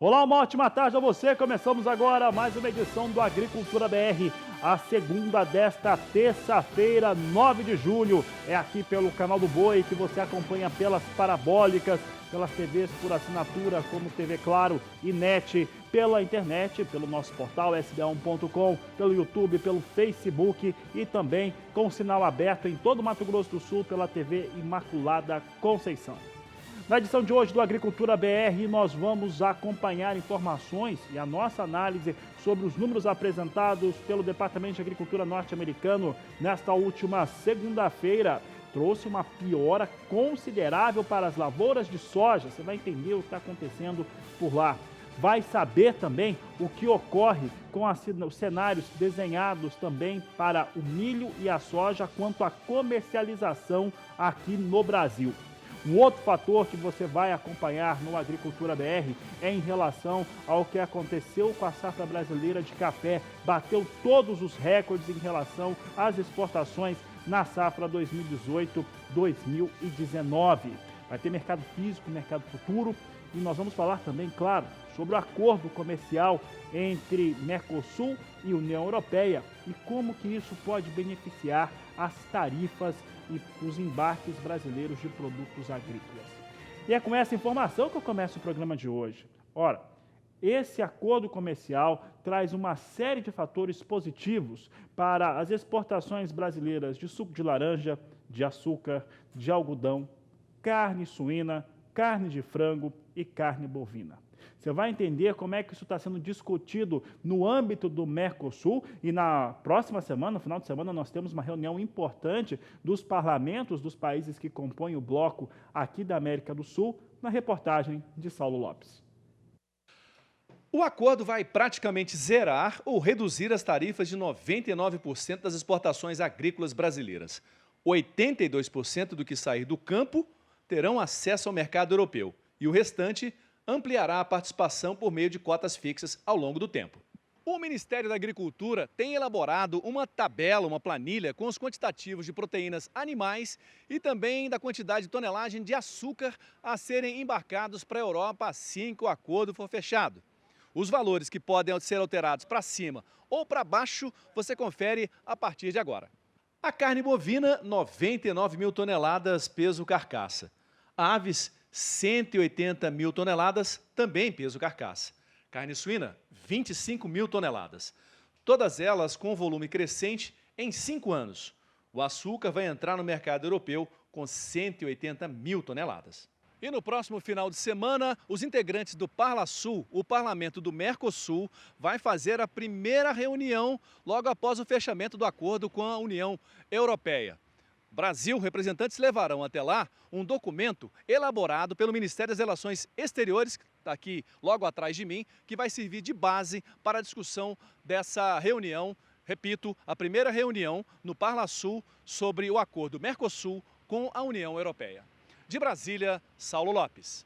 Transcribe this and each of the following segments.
Olá, uma ótima tarde a você. Começamos agora mais uma edição do Agricultura BR, a segunda desta terça-feira, 9 de julho. É aqui pelo Canal do Boi que você acompanha pelas parabólicas, pelas TVs por assinatura, como TV Claro e NET, pela internet, pelo nosso portal sba1.com, pelo YouTube, pelo Facebook e também com sinal aberto em todo o Mato Grosso do Sul pela TV Imaculada Conceição. Na edição de hoje do Agricultura BR, nós vamos acompanhar informações e a nossa análise sobre os números apresentados pelo Departamento de Agricultura norte-americano nesta última segunda-feira. Trouxe uma piora considerável para as lavouras de soja. Você vai entender o que está acontecendo por lá. Vai saber também o que ocorre com os cenários desenhados também para o milho e a soja quanto à comercialização aqui no Brasil. Um outro fator que você vai acompanhar no Agricultura BR é em relação ao que aconteceu com a safra brasileira de café. Bateu todos os recordes em relação às exportações na safra 2018-2019. Vai ter mercado físico, mercado futuro e nós vamos falar também, claro, sobre o acordo comercial entre Mercosul e União Europeia e como que isso pode beneficiar as tarifas e os embarques brasileiros de produtos agrícolas. E é com essa informação que eu começo o programa de hoje. Ora, esse acordo comercial traz uma série de fatores positivos para as exportações brasileiras de suco de laranja, de açúcar, de algodão, carne suína, carne de frango e carne bovina. Você vai entender como é que isso está sendo discutido no âmbito do Mercosul e na próxima semana, no final de semana, nós temos uma reunião importante dos parlamentos dos países que compõem o bloco aqui da América do Sul, na reportagem de Saulo Lopes. O acordo vai praticamente zerar ou reduzir as tarifas de 99% das exportações agrícolas brasileiras. 82% do que sair do campo terão acesso ao mercado europeu e o restante ampliará a participação por meio de cotas fixas ao longo do tempo. O Ministério da Agricultura tem elaborado uma tabela, uma planilha com os quantitativos de proteínas animais e também da quantidade de tonelagem de açúcar a serem embarcados para a Europa assim que o acordo for fechado. Os valores que podem ser alterados para cima ou para baixo, você confere a partir de agora. A carne bovina, 99 mil toneladas, peso carcaça. Aves, 180 mil toneladas, também peso carcaça. Carne suína, 25 mil toneladas. Todas elas com volume crescente em 5 anos. O açúcar vai entrar no mercado europeu com 180 mil toneladas. E no próximo final de semana, os integrantes do Parlasul, o parlamento do Mercosul, vai fazer a primeira reunião logo após o fechamento do acordo com a União Europeia. Brasil, representantes levarão até lá um documento elaborado pelo Ministério das Relações Exteriores, que está aqui logo atrás de mim, que vai servir de base para a discussão dessa reunião, repito, a primeira reunião no Parlasul sobre o acordo Mercosul com a União Europeia. De Brasília, Saulo Lopes.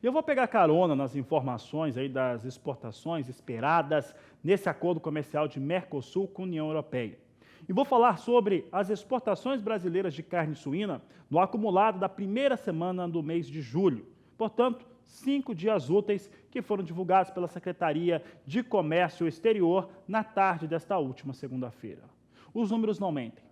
Eu vou pegar carona nas informações aí das exportações esperadas nesse acordo comercial de Mercosul com a União Europeia. E vou falar sobre as exportações brasileiras de carne suína no acumulado da primeira semana do mês de julho. Portanto, 5 dias úteis que foram divulgados pela Secretaria de Comércio Exterior na tarde desta última segunda-feira. Os números não mentem.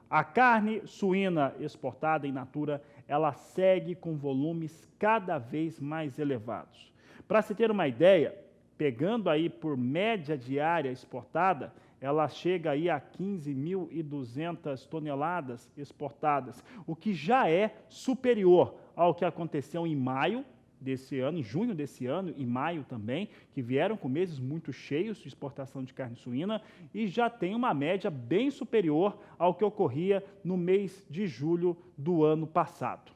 A carne suína exportada in natura, ela segue com volumes cada vez mais elevados. Para se ter uma ideia, pegando aí por média diária exportada, ela chega aí a 15.200 toneladas exportadas, o que já é superior ao que aconteceu em maio desse ano, em junho desse ano e maio também, que vieram com meses muito cheios de exportação de carne suína e já tem uma média bem superior ao que ocorria no mês de julho do ano passado.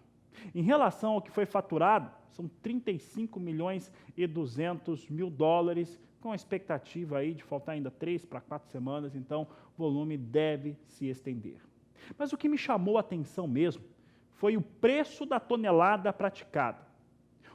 Em relação ao que foi faturado, são 35 milhões e 200 mil dólares, com a expectativa aí de faltar ainda 3 para 4 semanas, então o volume deve se estender. Mas o que me chamou a atenção mesmo foi o preço da tonelada praticada.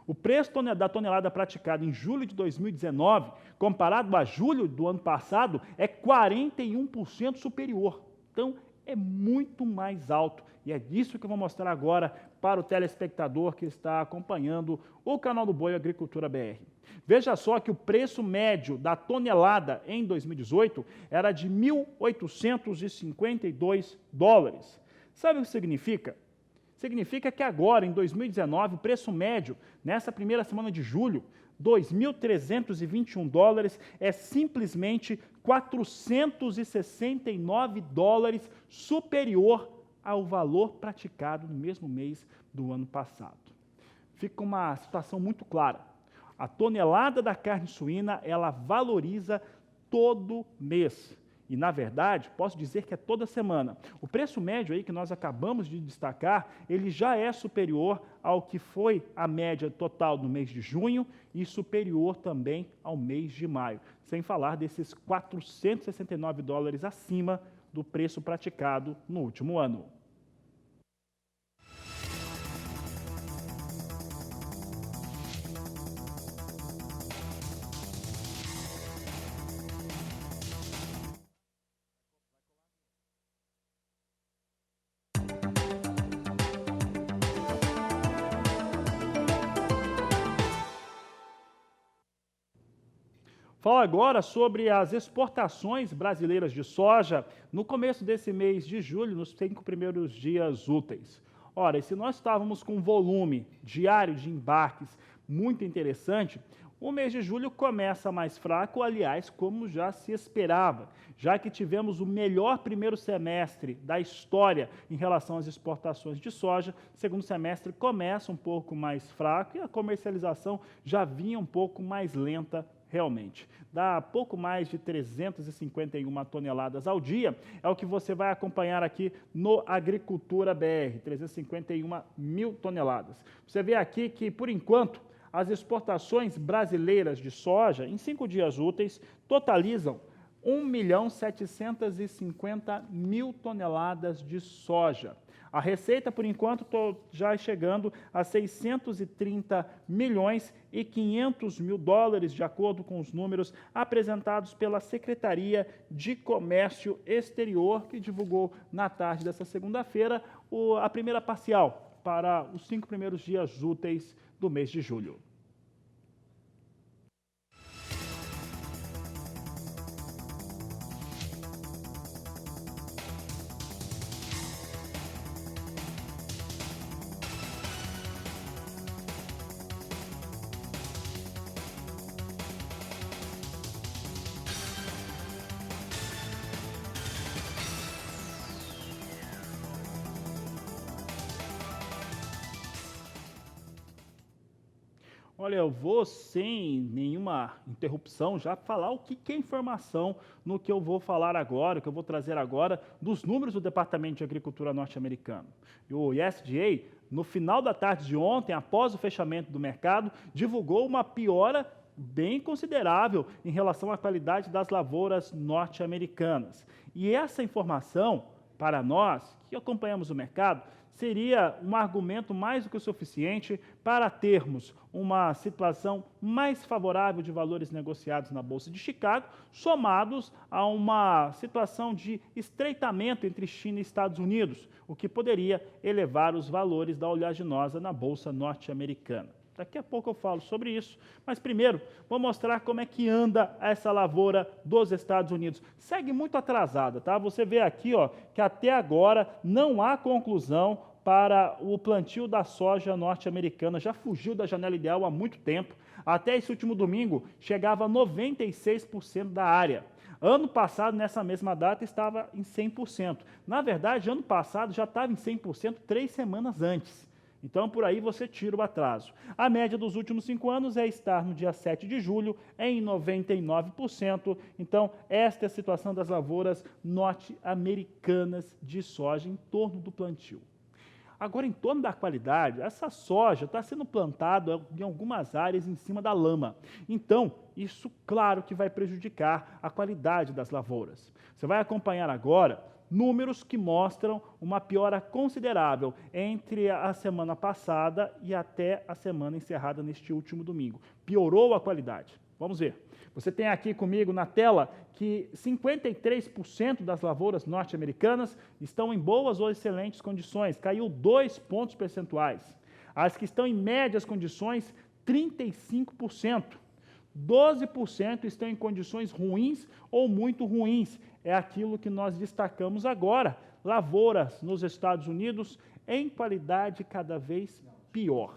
O preço da tonelada praticada em julho de 2019, comparado a julho do ano passado, é 41% superior. Então, é muito mais alto. E é disso que eu vou mostrar agora para o telespectador que está acompanhando o canal do Boi Agricultura BR. Veja só que o preço médio da tonelada em 2018 era de 1.852 dólares. Sabe o que significa? Significa que agora, em 2019, o preço médio, nessa primeira semana de julho, 2.321 dólares, é simplesmente 469 dólares superior ao valor praticado no mesmo mês do ano passado. Fica uma situação muito clara. A tonelada da carne suína, ela valoriza todo mês. E, na verdade, posso dizer que é toda semana. O preço médio aí que nós acabamos de destacar, ele já é superior ao que foi a média total do mês de junho e superior também ao mês de maio. Sem falar desses 469 dólares acima do preço praticado no último ano. Fala agora sobre as exportações brasileiras de soja no começo desse mês de julho, nos 5 primeiros dias úteis. Ora, e se nós estávamos com um volume diário de embarques muito interessante, o mês de julho começa mais fraco, aliás, como já se esperava, já que tivemos o melhor primeiro semestre da história em relação às exportações de soja. O segundo semestre começa um pouco mais fraco e a comercialização já vinha um pouco mais lenta realmente. Dá pouco mais de 351 toneladas ao dia, é o que você vai acompanhar aqui no Agricultura BR, 351 mil toneladas. Você vê aqui que, por enquanto, as exportações brasileiras de soja, em 5 dias úteis, totalizam 1.750.000 toneladas de soja. A receita, por enquanto, já chegando a 630 milhões e 500 mil dólares, de acordo com os números apresentados pela Secretaria de Comércio Exterior, que divulgou na tarde dessa segunda-feira a primeira parcial para os 5 primeiros dias úteis do mês de julho. Olha, eu vou sem nenhuma interrupção já falar o que é informação no que eu vou falar agora, o que eu vou trazer agora dos números do Departamento de Agricultura norte-americano. E o USDA, no final da tarde de ontem, após o fechamento do mercado, divulgou uma piora bem considerável em relação à qualidade das lavouras norte-americanas. E essa informação, para nós que acompanhamos o mercado, seria um argumento mais do que o suficiente para termos uma situação mais favorável de valores negociados na Bolsa de Chicago, somados a uma situação de estreitamento entre China e Estados Unidos, o que poderia elevar os valores da oleaginosa na Bolsa norte-americana. Daqui a pouco eu falo sobre isso, mas primeiro vou mostrar como é que anda essa lavoura dos Estados Unidos. Segue muito atrasada, tá? Você vê aqui, ó, que até agora não há conclusão para o plantio da soja norte-americana. Já fugiu da janela ideal há muito tempo. Até esse último domingo chegava a 96% da área. Ano passado, nessa mesma data, estava em 100%. Na verdade, ano passado já estava em 100% 3 semanas antes. Então, por aí você tira o atraso. A média dos últimos 5 anos é estar no dia 7 de julho em 99%. Então, esta é a situação das lavouras norte-americanas de soja em torno do plantio. Agora, em torno da qualidade, essa soja está sendo plantada em algumas áreas em cima da lama. Então, isso, claro, que vai prejudicar a qualidade das lavouras. Você vai acompanhar agora números que mostram uma piora considerável entre a semana passada e até a semana encerrada neste último domingo. Piorou a qualidade. Vamos ver. Você tem aqui comigo na tela que 53% das lavouras norte-americanas estão em boas ou excelentes condições, caiu 2 pontos percentuais. As que estão em médias condições, 35%. 12% estão em condições ruins ou muito ruins. É aquilo que nós destacamos agora. Lavouras nos Estados Unidos em qualidade cada vez pior.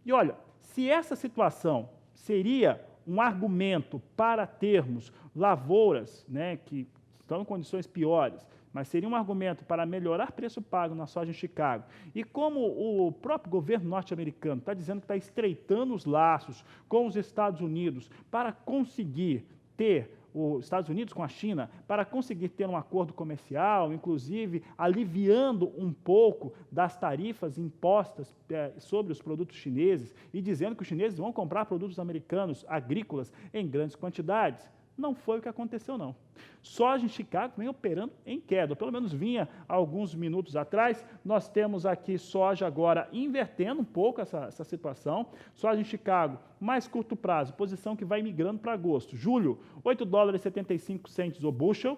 E olha, se essa situação seria um argumento para termos lavouras, né, que estão em condições piores, mas seria um argumento para melhorar preço pago na soja em Chicago. E como o próprio governo norte-americano está dizendo que está estreitando os laços com os Estados Unidos para conseguir ter os Estados Unidos com a China, para conseguir ter um acordo comercial, inclusive aliviando um pouco das tarifas impostas sobre os produtos chineses e dizendo que os chineses vão comprar produtos americanos agrícolas em grandes quantidades. Não foi o que aconteceu, não. Soja em Chicago vem operando em queda, pelo menos vinha alguns minutos atrás. Nós temos aqui soja agora invertendo um pouco essa situação. Soja em Chicago, mais curto prazo, posição que vai migrando para agosto. Julho, $8,75 o bushel.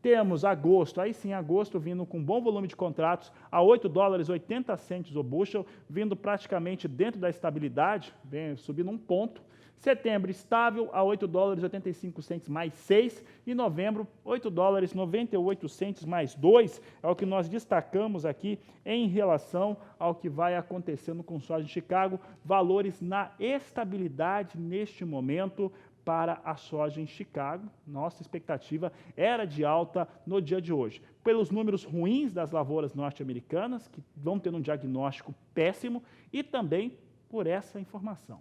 Temos agosto, aí sim, agosto vindo com bom volume de contratos a $8,80 o bushel, vindo praticamente dentro da estabilidade, subindo um ponto. Setembro, estável a $8,85 mais 6. E novembro, $8,98 mais 2. É o que nós destacamos aqui em relação ao que vai acontecendo com soja em Chicago. Valores na estabilidade neste momento para a soja em Chicago. Nossa expectativa era de alta no dia de hoje. Pelos números ruins das lavouras norte-americanas, que vão ter um diagnóstico péssimo, e também por essa informação.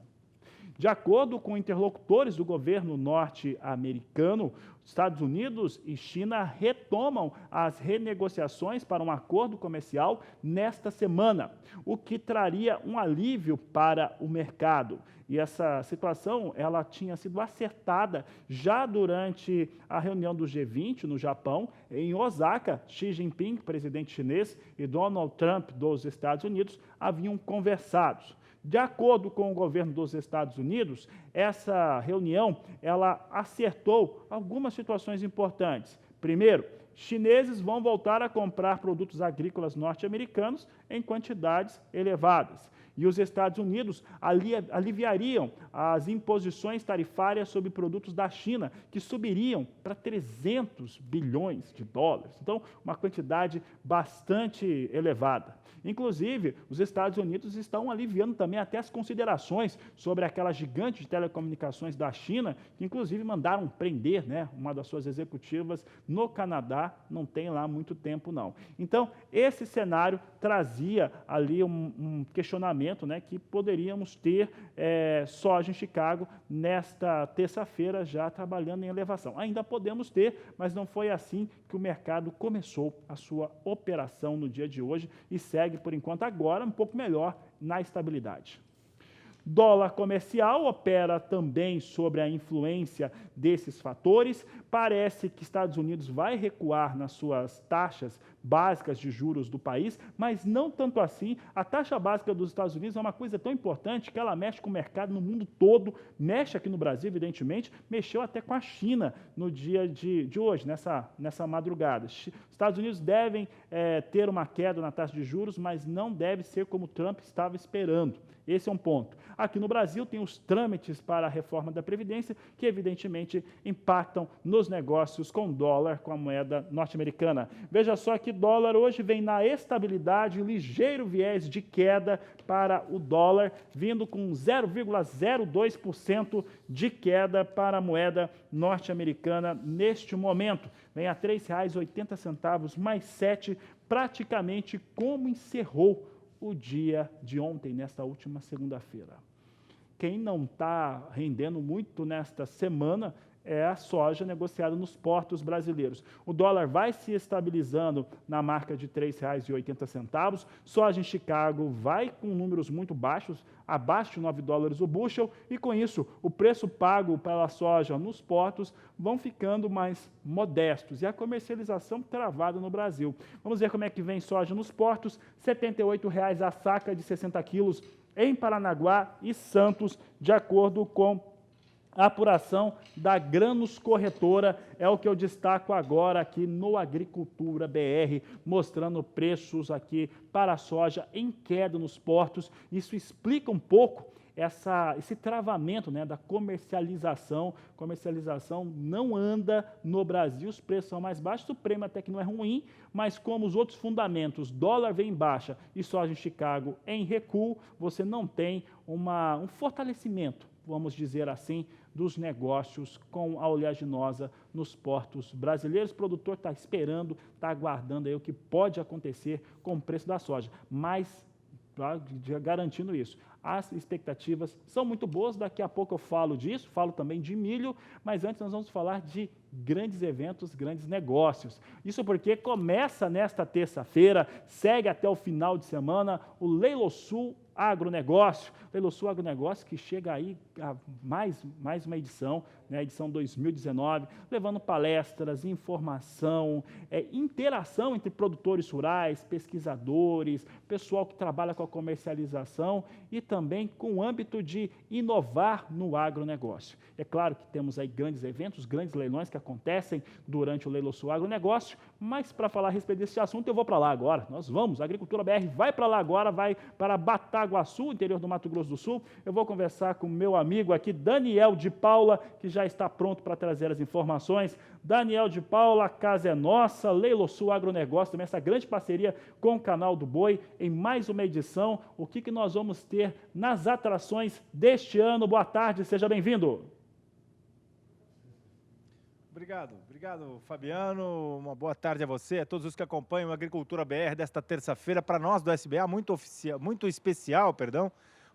De acordo com interlocutores do governo norte-americano, Estados Unidos e China retomam as renegociações para um acordo comercial nesta semana, o que traria um alívio para o mercado. E essa situação ela tinha sido acertada já durante a reunião do G20 no Japão, em Osaka. Xi Jinping, presidente chinês, e Donald Trump dos Estados Unidos haviam conversado. De acordo com o governo dos Estados Unidos, essa reunião ela acertou algumas situações importantes. Primeiro, chineses vão voltar a comprar produtos agrícolas norte-americanos em quantidades elevadas. E os Estados Unidos aliviariam as imposições tarifárias sobre produtos da China, que subiriam para 300 bilhões de dólares. Então, uma quantidade bastante elevada. Inclusive, os Estados Unidos estão aliviando também até as considerações sobre aquela gigante de telecomunicações da China, que inclusive mandaram prender, né, uma das suas executivas no Canadá, não tem lá muito tempo não. Então, esse cenário trazia ali um questionamento, né, que poderíamos ter soja em Chicago nesta terça-feira já trabalhando em elevação. Ainda podemos ter, mas não foi assim que o mercado começou a sua operação no dia de hoje e segue, por enquanto, agora um pouco melhor na estabilidade. Dólar comercial opera também sobre a influência desses fatores. Parece que Estados Unidos vai recuar nas suas taxas básicas de juros do país, mas não tanto assim. A taxa básica dos Estados Unidos é uma coisa tão importante que ela mexe com o mercado no mundo todo, mexe aqui no Brasil, evidentemente, mexeu até com a China no dia de hoje, nessa madrugada. Os Estados Unidos devem ter uma queda na taxa de juros, mas não deve ser como Trump estava esperando. Esse é um ponto. Aqui no Brasil tem os trâmites para a reforma da Previdência, que evidentemente impactam nos negócios com dólar, com a moeda norte-americana. Veja só que dólar hoje vem na estabilidade, ligeiro viés de queda para o dólar, vindo com 0,02% de queda para a moeda norte-americana neste momento. Vem a R$ 3,80 mais 7, praticamente como encerrou o dia de ontem, nesta última segunda-feira. Quem não está rendendo muito nesta semana é a soja negociada nos portos brasileiros. O dólar vai se estabilizando na marca de R$ 3,80. Soja em Chicago vai com números muito baixos, abaixo de $9 o bushel, e com isso o preço pago pela soja nos portos vão ficando mais modestos e a comercialização travada no Brasil. Vamos ver como é que vem soja nos portos: R$ 78,00 a saca de 60 quilos em Paranaguá e Santos, de acordo com A apuração da Grânus Corretora é o que eu destaco agora aqui no Agricultura BR, mostrando preços aqui para a soja em queda nos portos. Isso explica um pouco esse travamento, né, da comercialização. Comercialização não anda no Brasil, os preços são mais baixos, o prêmio até que não é ruim, mas como os outros fundamentos, dólar vem em baixa e soja em Chicago em recuo, você não tem um fortalecimento, vamos dizer assim, dos negócios com a oleaginosa nos portos brasileiros. O produtor está esperando, está aguardando aí o que pode acontecer com o preço da soja, mas garantindo isso, as expectativas são muito boas. Daqui a pouco eu falo disso, falo também de milho, mas antes nós vamos falar de grandes eventos, grandes negócios. Isso porque começa nesta terça-feira, segue até o final de semana, o Leilo Sul Agronegócio. Leilo Sul Agronegócio que chega aí a mais uma edição, né, edição 2019, levando palestras, informação, interação entre produtores rurais, pesquisadores, pessoal que trabalha com a comercialização e também com o âmbito de inovar no agronegócio. É claro que temos aí grandes eventos, grandes leilões que acontecem durante o Leilo Sul Agronegócio, mas para falar a respeito desse assunto eu vou para lá agora. Nós vamos, a Agricultura BR vai para lá agora, vai para Bataguaçu, interior do Mato Grosso do Sul. Eu vou conversar com o meu amigo aqui, Daniel de Paula, que já está pronto para trazer as informações. Daniel de Paula, a casa é nossa, Leilo Sul Agronegócio, também essa grande parceria com o Canal do Boi, em mais uma edição. O que nós vamos ter nas atrações deste ano? Boa tarde, seja bem-vindo. Obrigado, Fabiano. Uma boa tarde a você, a todos os que acompanham a Agricultura BR desta terça-feira. Para nós do SBA, muito especial,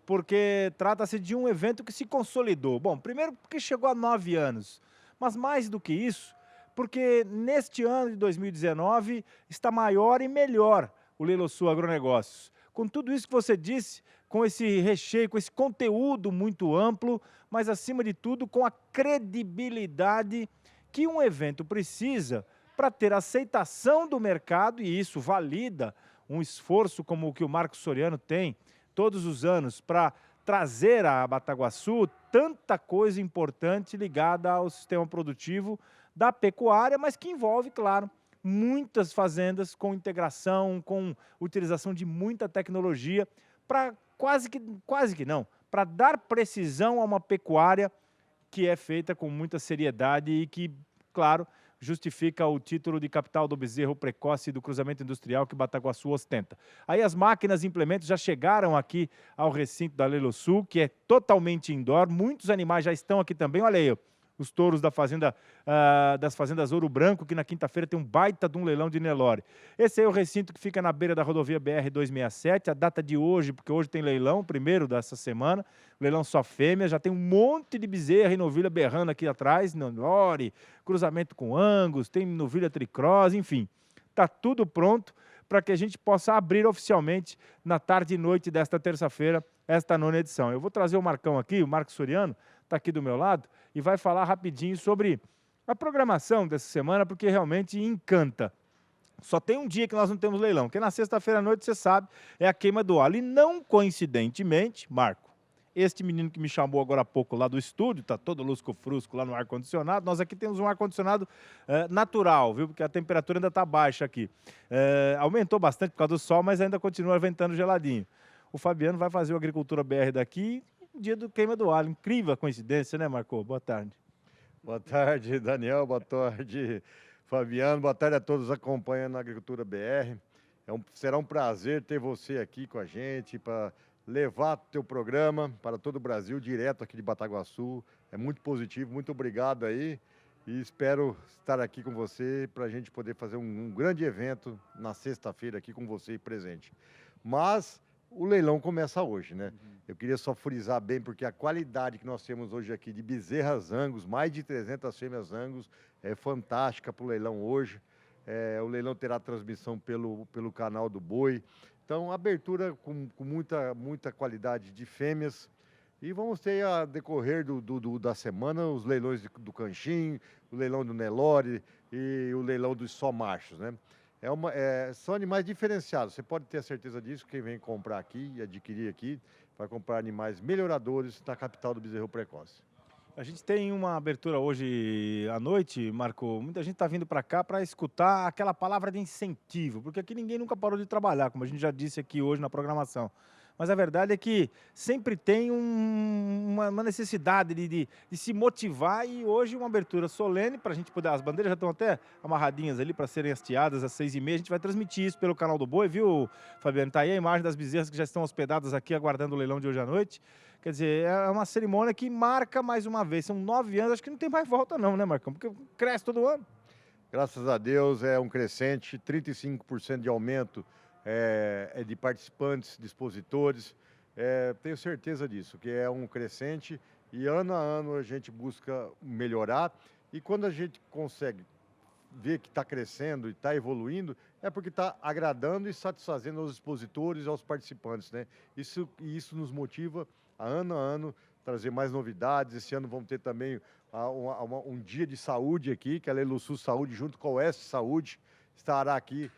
porque trata-se de um evento que se consolidou. Bom, primeiro porque chegou a 9 anos, mas mais do que isso, porque neste ano de 2019 está maior e melhor o Leilo Sul Agronegócios. Com tudo isso que você disse, com esse recheio, com esse conteúdo muito amplo, mas acima de tudo com a credibilidade que um evento precisa para ter aceitação do mercado, e isso valida um esforço como o que o Marcos Soriano tem todos os anos para trazer a Bataguaçu tanta coisa importante ligada ao sistema produtivo da pecuária, mas que envolve, claro, muitas fazendas com integração, com utilização de muita tecnologia, para quase que não, para dar precisão a uma pecuária que é feita com muita seriedade e que, claro, justifica o título de capital do bezerro precoce do cruzamento industrial que Bataguaçu ostenta. Aí as máquinas e implementos já chegaram aqui ao recinto da Leilo Sul, que é totalmente indoor, muitos animais já estão aqui também, olha aí, os touros das fazendas Ouro Branco, que na quinta-feira tem um baita de um leilão de Nelore. Esse aí é o recinto que fica na beira da rodovia BR-267, a data de hoje, porque hoje tem leilão, primeiro dessa semana, leilão só fêmea, já tem um monte de bezerra e novilha berrando aqui atrás, Nelore, cruzamento com Angus, tem novilha tricross, enfim, está tudo pronto para que a gente possa abrir oficialmente na tarde e noite desta terça-feira, esta 9ª edição. Eu vou trazer o Marcão aqui, o Marcos Soriano, está aqui do meu lado, e vai falar rapidinho sobre a programação dessa semana, porque realmente encanta. Só tem um dia que nós não temos leilão, que é na sexta-feira à noite, você sabe, é a queima do alho. E não coincidentemente, Marco, este menino que me chamou agora há pouco lá do estúdio, está todo lusco-frusco lá no ar-condicionado, nós aqui temos um ar-condicionado natural, viu? Porque a temperatura ainda está baixa aqui. Aumentou bastante por causa do sol, mas ainda continua ventando geladinho. O Fabiano vai fazer o Agricultura BR daqui, dia do queima do alho. Incrível a coincidência, né, Marco? Boa tarde. Boa tarde, Daniel. Boa tarde, Fabiano. Boa tarde a todos acompanhando a Agricultura BR. Será um prazer ter você aqui com a gente para levar teu programa para todo o Brasil, direto aqui de Bataguaçu. É muito positivo. Muito obrigado aí. E espero estar aqui com você para a gente poder fazer um grande evento na sexta-feira aqui com você presente. Mas o leilão começa hoje, né? Eu queria só frisar bem, porque a qualidade que nós temos hoje aqui de bezerras Angus, mais de 300 fêmeas Angus, é fantástica para o leilão hoje. O leilão terá transmissão pelo canal do Boi. Então, abertura com muita qualidade de fêmeas. E vamos ter, a decorrer da semana, os leilões do Canchim, o leilão do Nelore e o leilão dos só machos, né? São animais diferenciados, você pode ter a certeza disso. Quem vem comprar aqui e adquirir aqui, vai comprar animais melhoradores na capital do bezerro precoce. A gente tem uma abertura hoje à noite, Marco. Muita gente está vindo para cá para escutar aquela palavra de incentivo, porque aqui ninguém nunca parou de trabalhar, como a gente já disse aqui hoje na programação. Mas a verdade é que sempre tem uma necessidade de se motivar, e hoje uma abertura solene para a gente poder. As bandeiras já estão até amarradinhas ali para serem hasteadas às 6h30. A gente vai transmitir isso pelo canal do Boi, viu, Fabiano? Está aí a imagem das bezerras que já estão hospedadas aqui aguardando o leilão de hoje à noite. Quer dizer, é uma cerimônia que marca mais uma vez. São 9 anos, acho que não tem mais volta não, né, Marcão? Porque cresce todo ano. Graças a Deus é um crescente, 35% de aumento de participantes, de expositores. Tenho certeza disso, que é um crescente e ano a ano a gente busca melhorar. E quando a gente consegue ver que está crescendo e está evoluindo, é porque está agradando e satisfazendo aos expositores e aos participantes, né? Isso nos motiva a ano trazer mais novidades. Esse ano vamos ter também um dia de saúde aqui, que a Lelosul Saúde, junto com a Oeste Saúde, estará aqui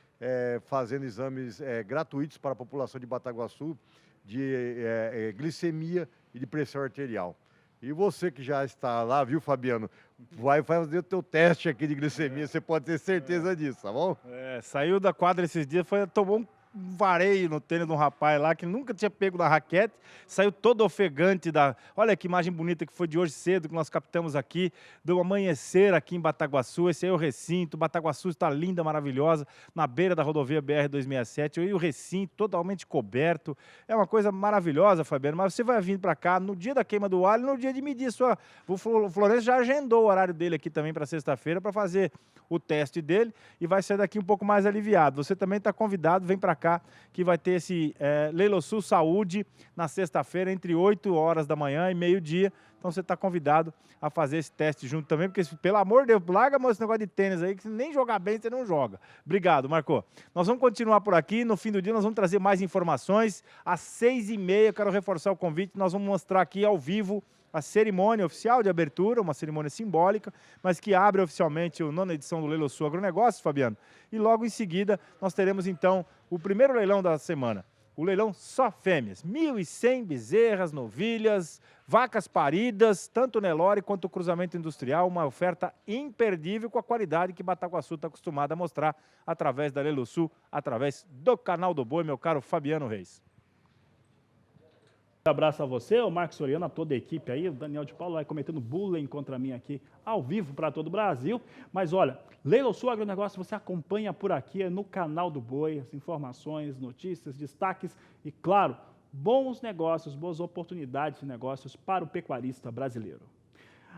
fazendo exames gratuitos para a população de Bataguaçu, de glicemia e de pressão arterial. E você que já está lá, viu, Fabiano, vai fazer o teu teste aqui de glicemia, você pode ter certeza disso, tá bom? Saiu da quadra esses dias, tomou um vareio no tênis de um rapaz lá que nunca tinha pego na raquete, saiu todo ofegante Olha que imagem bonita que foi de hoje cedo, que nós captamos aqui, do amanhecer aqui em Bataguaçu. Esse aí é o recinto. Bataguaçu está linda, maravilhosa, na beira da rodovia BR-267, e o recinto totalmente coberto. É uma coisa maravilhosa, Fabiano, mas você vai vir para cá no dia da queima do alho, no dia de medir sua... O Florencio já agendou o horário dele aqui também para sexta-feira para fazer o teste dele, e vai sair daqui um pouco mais aliviado. Você também está convidado, vem para cá, que vai ter esse Lelosul Saúde na sexta-feira, entre 8 horas da manhã e meio-dia. Então você está convidado a fazer esse teste junto também, porque, pelo amor de Deus, larga esse negócio de tênis aí, que nem jogar bem você não joga. Obrigado, Marco. Nós vamos continuar por aqui. No fim do dia nós vamos trazer mais informações. Às 6h30, eu quero reforçar o convite, nós vamos mostrar aqui ao vivo a cerimônia oficial de abertura, uma cerimônia simbólica, mas que abre oficialmente a 9ª edição do Lelosul Agronegócios, Fabiano. E logo em seguida nós teremos então o primeiro leilão da semana. O leilão só fêmeas, 1.100 bezerras, novilhas, vacas paridas, tanto Nelore quanto o cruzamento industrial, uma oferta imperdível com a qualidade que Bataguaçu está acostumada a mostrar através da Lelosul, através do canal do Boi, meu caro Fabiano Reis. Um abraço a você, o Marcos Soriano, a toda a equipe aí. O Daniel de Paulo vai cometendo bullying contra mim aqui ao vivo para todo o Brasil. Mas olha, Lelosul Agronegócio você acompanha por aqui no canal do Boi, as informações, notícias, destaques e, claro, bons negócios, boas oportunidades de negócios para o pecuarista brasileiro.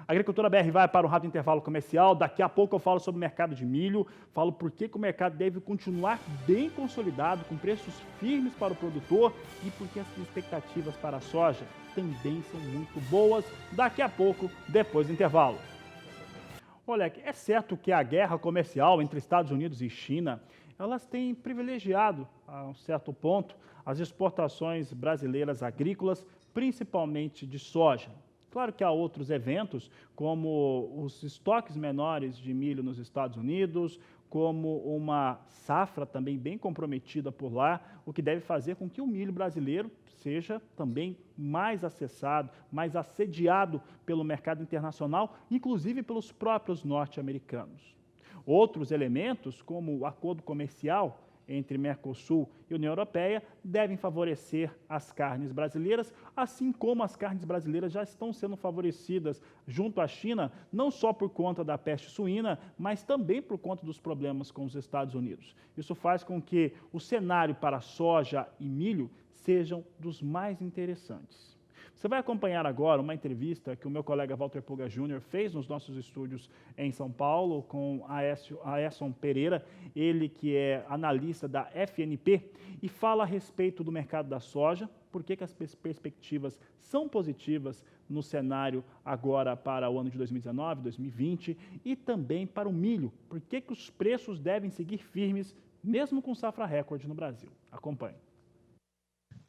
A Agricultura BR vai para um rápido intervalo comercial. Daqui a pouco eu falo sobre o mercado de milho, falo por que o mercado deve continuar bem consolidado, com preços firmes para o produtor e porque as expectativas para a soja também são muito boas. Daqui a pouco, depois do intervalo. Olha, é certo que a guerra comercial entre Estados Unidos e China, elas têm privilegiado, a um certo ponto, as exportações brasileiras agrícolas, principalmente de soja. Claro que há outros eventos, como os estoques menores de milho nos Estados Unidos, como uma safra também bem comprometida por lá, o que deve fazer com que o milho brasileiro seja também mais acessado, mais assediado pelo mercado internacional, inclusive pelos próprios norte-americanos. Outros elementos, como o acordo comercial entre Mercosul e União Europeia, devem favorecer as carnes brasileiras, assim como as carnes brasileiras já estão sendo favorecidas junto à China, não só por conta da peste suína, mas também por conta dos problemas com os Estados Unidos. Isso faz com que o cenário para soja e milho sejam dos mais interessantes. Você vai acompanhar agora uma entrevista que o meu colega Walter Puga Júnior fez nos nossos estúdios em São Paulo com Aesson Pereira, ele que é analista da FNP, e fala a respeito do mercado da soja, por que as perspectivas são positivas no cenário agora para o ano de 2019, 2020 e também para o milho, por que os preços devem seguir firmes mesmo com safra recorde no Brasil. Acompanhe.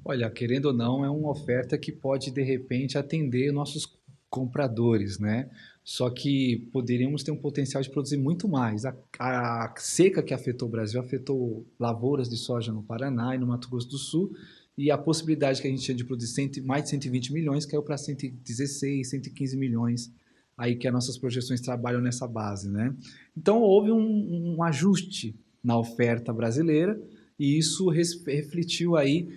Olha, querendo ou não, é uma oferta que pode, de repente, atender nossos compradores, né? Só que poderíamos ter um potencial de produzir muito mais. A seca que afetou o Brasil afetou lavouras de soja no Paraná e no Mato Grosso do Sul, e a possibilidade que a gente tinha de produzir mais de 120 milhões caiu para 116, 115 milhões, aí que as nossas projeções trabalham nessa base, né? Então, houve um ajuste na oferta brasileira e isso refletiu aí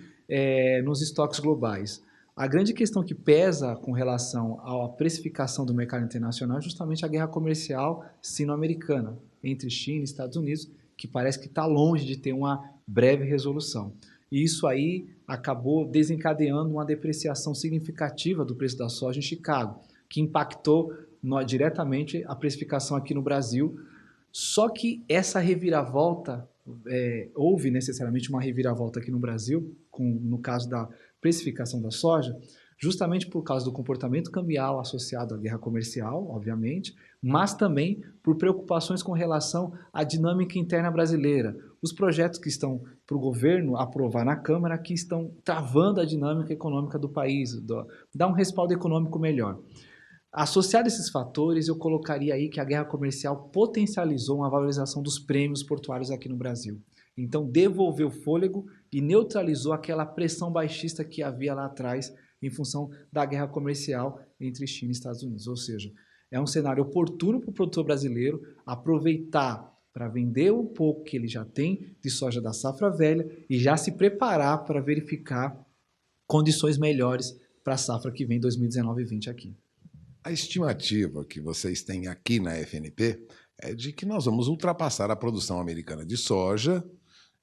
nos estoques globais. A grande questão que pesa com relação à precificação do mercado internacional é justamente a guerra comercial sino-americana entre China e Estados Unidos, que parece que está longe de ter uma breve resolução. E isso aí acabou desencadeando uma depreciação significativa do preço da soja em Chicago, que impactou diretamente a precificação aqui no Brasil. Só que essa reviravolta, houve necessariamente uma reviravolta aqui no Brasil, no caso da precificação da soja, justamente por causa do comportamento cambial associado à guerra comercial, obviamente, mas também por preocupações com relação à dinâmica interna brasileira. Os projetos que estão para o governo aprovar na Câmara que estão travando a dinâmica econômica do país, dá um respaldo econômico melhor. Associado a esses fatores, eu colocaria aí que a guerra comercial potencializou uma valorização dos prêmios portuários aqui no Brasil. Então, devolveu fôlego e neutralizou aquela pressão baixista que havia lá atrás em função da guerra comercial entre China e Estados Unidos. Ou seja, é um cenário oportuno para o produtor brasileiro aproveitar para vender o pouco que ele já tem de soja da safra velha e já se preparar para verificar condições melhores para a safra que vem 2019 e 2020 aqui. A estimativa que vocês têm aqui na FNP é de que nós vamos ultrapassar a produção americana de soja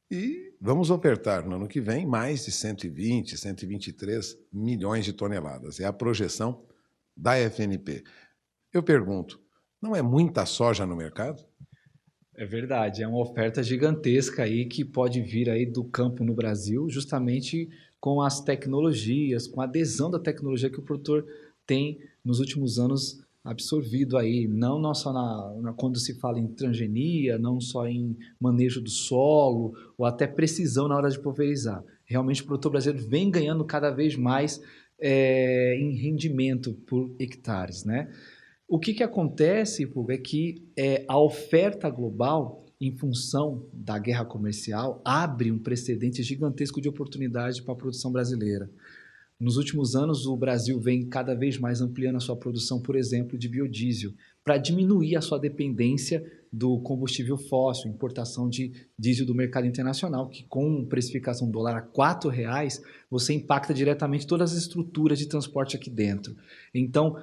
e vamos ofertar no ano que vem mais de 120, 123 milhões de toneladas. É a projeção da FNP. Eu pergunto, não é muita soja no mercado? É verdade, é uma oferta gigantesca aí que pode vir aí do campo no Brasil, justamente com as tecnologias, com a adesão da tecnologia que o produtor tem nos últimos anos absorvido aí, não só quando se fala em transgenia, não só em manejo do solo, ou até precisão na hora de pulverizar. Realmente o produtor brasileiro vem ganhando cada vez mais em rendimento por hectares, né? O que acontece, Hugo, é que a oferta global, em função da guerra comercial, abre um precedente gigantesco de oportunidade para a produção brasileira. Nos últimos anos, o Brasil vem cada vez mais ampliando a sua produção, por exemplo, de biodiesel, para diminuir a sua dependência do combustível fóssil, importação de diesel do mercado internacional, que com precificação do dólar a R$4, você impacta diretamente todas as estruturas de transporte aqui dentro. Então,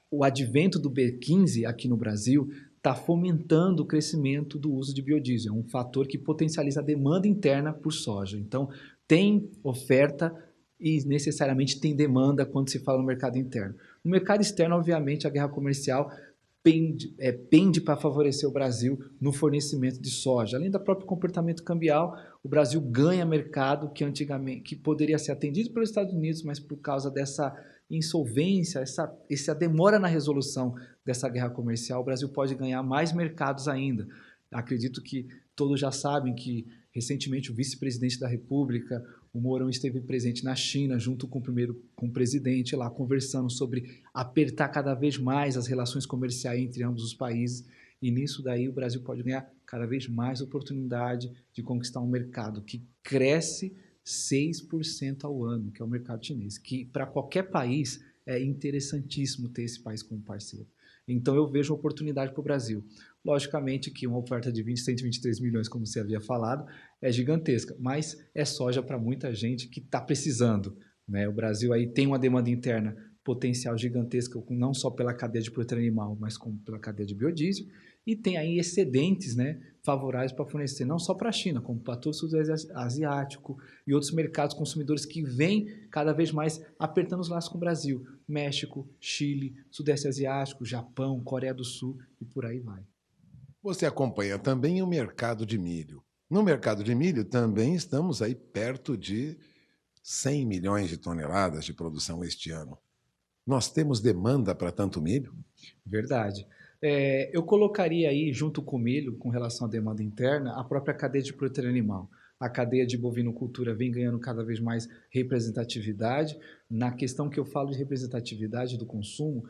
o advento do B15 aqui no Brasil está fomentando o crescimento do uso de biodiesel, é um fator que potencializa a demanda interna por soja. Então, tem oferta e necessariamente tem demanda quando se fala no mercado interno. No mercado externo, obviamente, a guerra comercial pende para favorecer o Brasil no fornecimento de soja. Além do próprio comportamento cambial, o Brasil ganha mercado que poderia ser atendido pelos Estados Unidos, mas por causa dessa insolvência, essa demora na resolução dessa guerra comercial, o Brasil pode ganhar mais mercados ainda. Acredito que todos já sabem que recentemente o vice-presidente da República, o Mourão, esteve presente na China junto com o presidente lá, conversando sobre apertar cada vez mais as relações comerciais entre ambos os países. E nisso daí o Brasil pode ganhar cada vez mais oportunidade de conquistar um mercado que cresce 6% ao ano, que é o mercado chinês, que para qualquer país é interessantíssimo ter esse país como parceiro. Então eu vejo uma oportunidade para o Brasil. Logicamente que uma oferta de 123 milhões, como você havia falado, é gigantesca, mas é soja para muita gente que está precisando, né? O Brasil aí tem uma demanda interna potencial gigantesca, não só pela cadeia de proteína animal, mas como pela cadeia de biodiesel, e tem aí excedentes, né, favoráveis para fornecer não só para a China, como para todo o Sudeste Asiático e outros mercados consumidores que vêm cada vez mais apertando os laços com o Brasil. México, Chile, Sudeste Asiático, Japão, Coreia do Sul e por aí vai. Você acompanha também o mercado de milho. No mercado de milho também estamos aí perto de 100 milhões de toneladas de produção este ano. Nós temos demanda para tanto milho? Verdade. Eu colocaria aí, junto com o milho, com relação à demanda interna, a própria cadeia de proteína animal. A cadeia de bovinocultura vem ganhando cada vez mais representatividade. Na questão que eu falo de representatividade do consumo,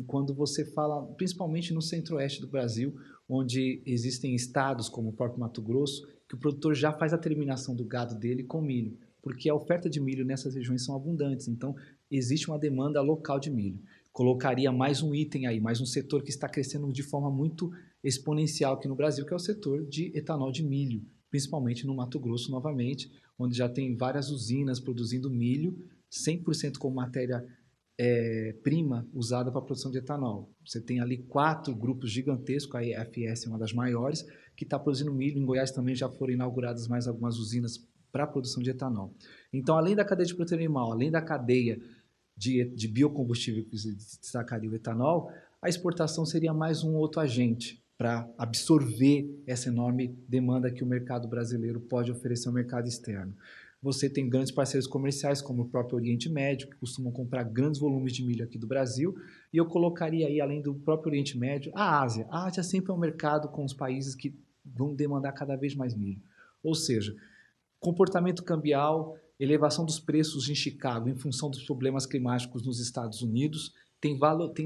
quando você fala, principalmente no centro-oeste do Brasil, onde existem estados como o próprio Mato Grosso, que o produtor já faz a terminação do gado dele com milho. porque a oferta de milho nessas regiões são abundantes, então existe uma demanda local de milho. Colocaria mais um item aí, mais um setor que está crescendo de forma muito exponencial aqui no Brasil, que é o setor de etanol de milho, principalmente no Mato Grosso novamente, onde já tem várias usinas produzindo milho, 100% como matéria prima usada para a produção de etanol. Você tem ali 4 grupos gigantescos, a EFS é uma das maiores, que está produzindo milho. Em Goiás também já foram inauguradas mais algumas usinas para a produção de etanol. Então, além da cadeia de proteína animal, além da cadeia de biocombustível que destacaria o etanol, a exportação seria mais um outro agente para absorver essa enorme demanda que o mercado brasileiro pode oferecer ao mercado externo. Você tem grandes parceiros comerciais, como o próprio Oriente Médio, que costumam comprar grandes volumes de milho aqui do Brasil, e eu colocaria aí, além do próprio Oriente Médio, a Ásia. A Ásia sempre é um mercado com os países que vão demandar cada vez mais milho. Ou seja, comportamento cambial, elevação dos preços em Chicago em função dos problemas climáticos nos Estados Unidos, tem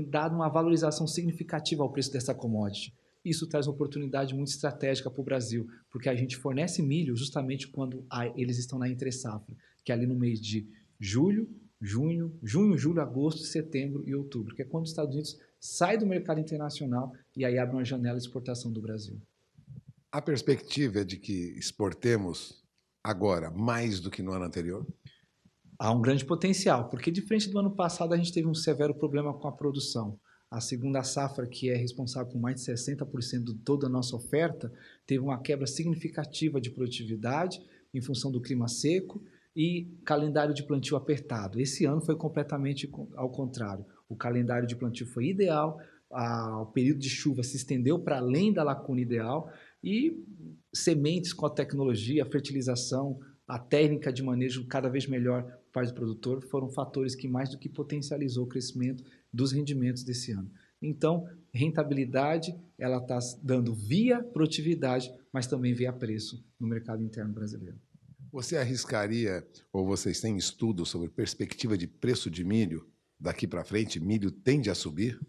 dado uma valorização significativa ao preço dessa commodity. Isso traz uma oportunidade muito estratégica para o Brasil, porque a gente fornece milho justamente quando eles estão na entre-safra, que é ali no mês de julho, julho, agosto, setembro e outubro, que é quando os Estados Unidos saem do mercado internacional e aí abre uma janela de exportação do Brasil. A perspectiva é de que exportemos agora mais do que no ano anterior? Há um grande potencial, porque diferente do ano passado a gente teve um severo problema com a produção. A segunda safra, que é responsável por mais de 60% de toda a nossa oferta, teve uma quebra significativa de produtividade em função do clima seco e calendário de plantio apertado. Esse ano foi completamente ao contrário. O calendário de plantio foi ideal, o período de chuva se estendeu para além da lacuna ideal e sementes com a tecnologia, a fertilização, a técnica de manejo cada vez melhor para o produtor foram fatores que mais do que potencializou o crescimento dos rendimentos desse ano. Então, rentabilidade, ela está dando via produtividade, mas também via preço no mercado interno brasileiro. Você arriscaria, ou vocês têm estudo sobre perspectiva de preço de milho daqui para frente? Milho tende a subir?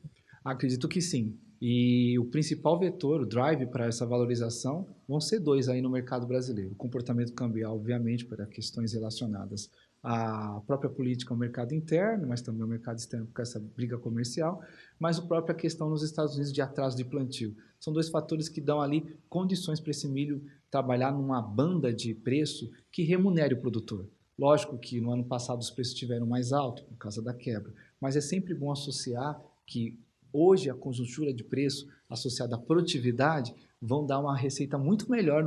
Acredito que sim. E o principal vetor, o drive para essa valorização, vão ser 2 aí no mercado brasileiro. O comportamento cambial, obviamente, para questões relacionadas à própria política ao mercado interno, mas também ao mercado externo com essa briga comercial, mas a própria questão nos Estados Unidos de atraso de plantio. São 2 fatores que dão ali condições para esse milho trabalhar numa banda de preço que remunere o produtor. Lógico que no ano passado os preços estiveram mais altos por causa da quebra, mas é sempre bom associar que hoje a conjuntura de preço associada à produtividade vão dar uma receita muito melhor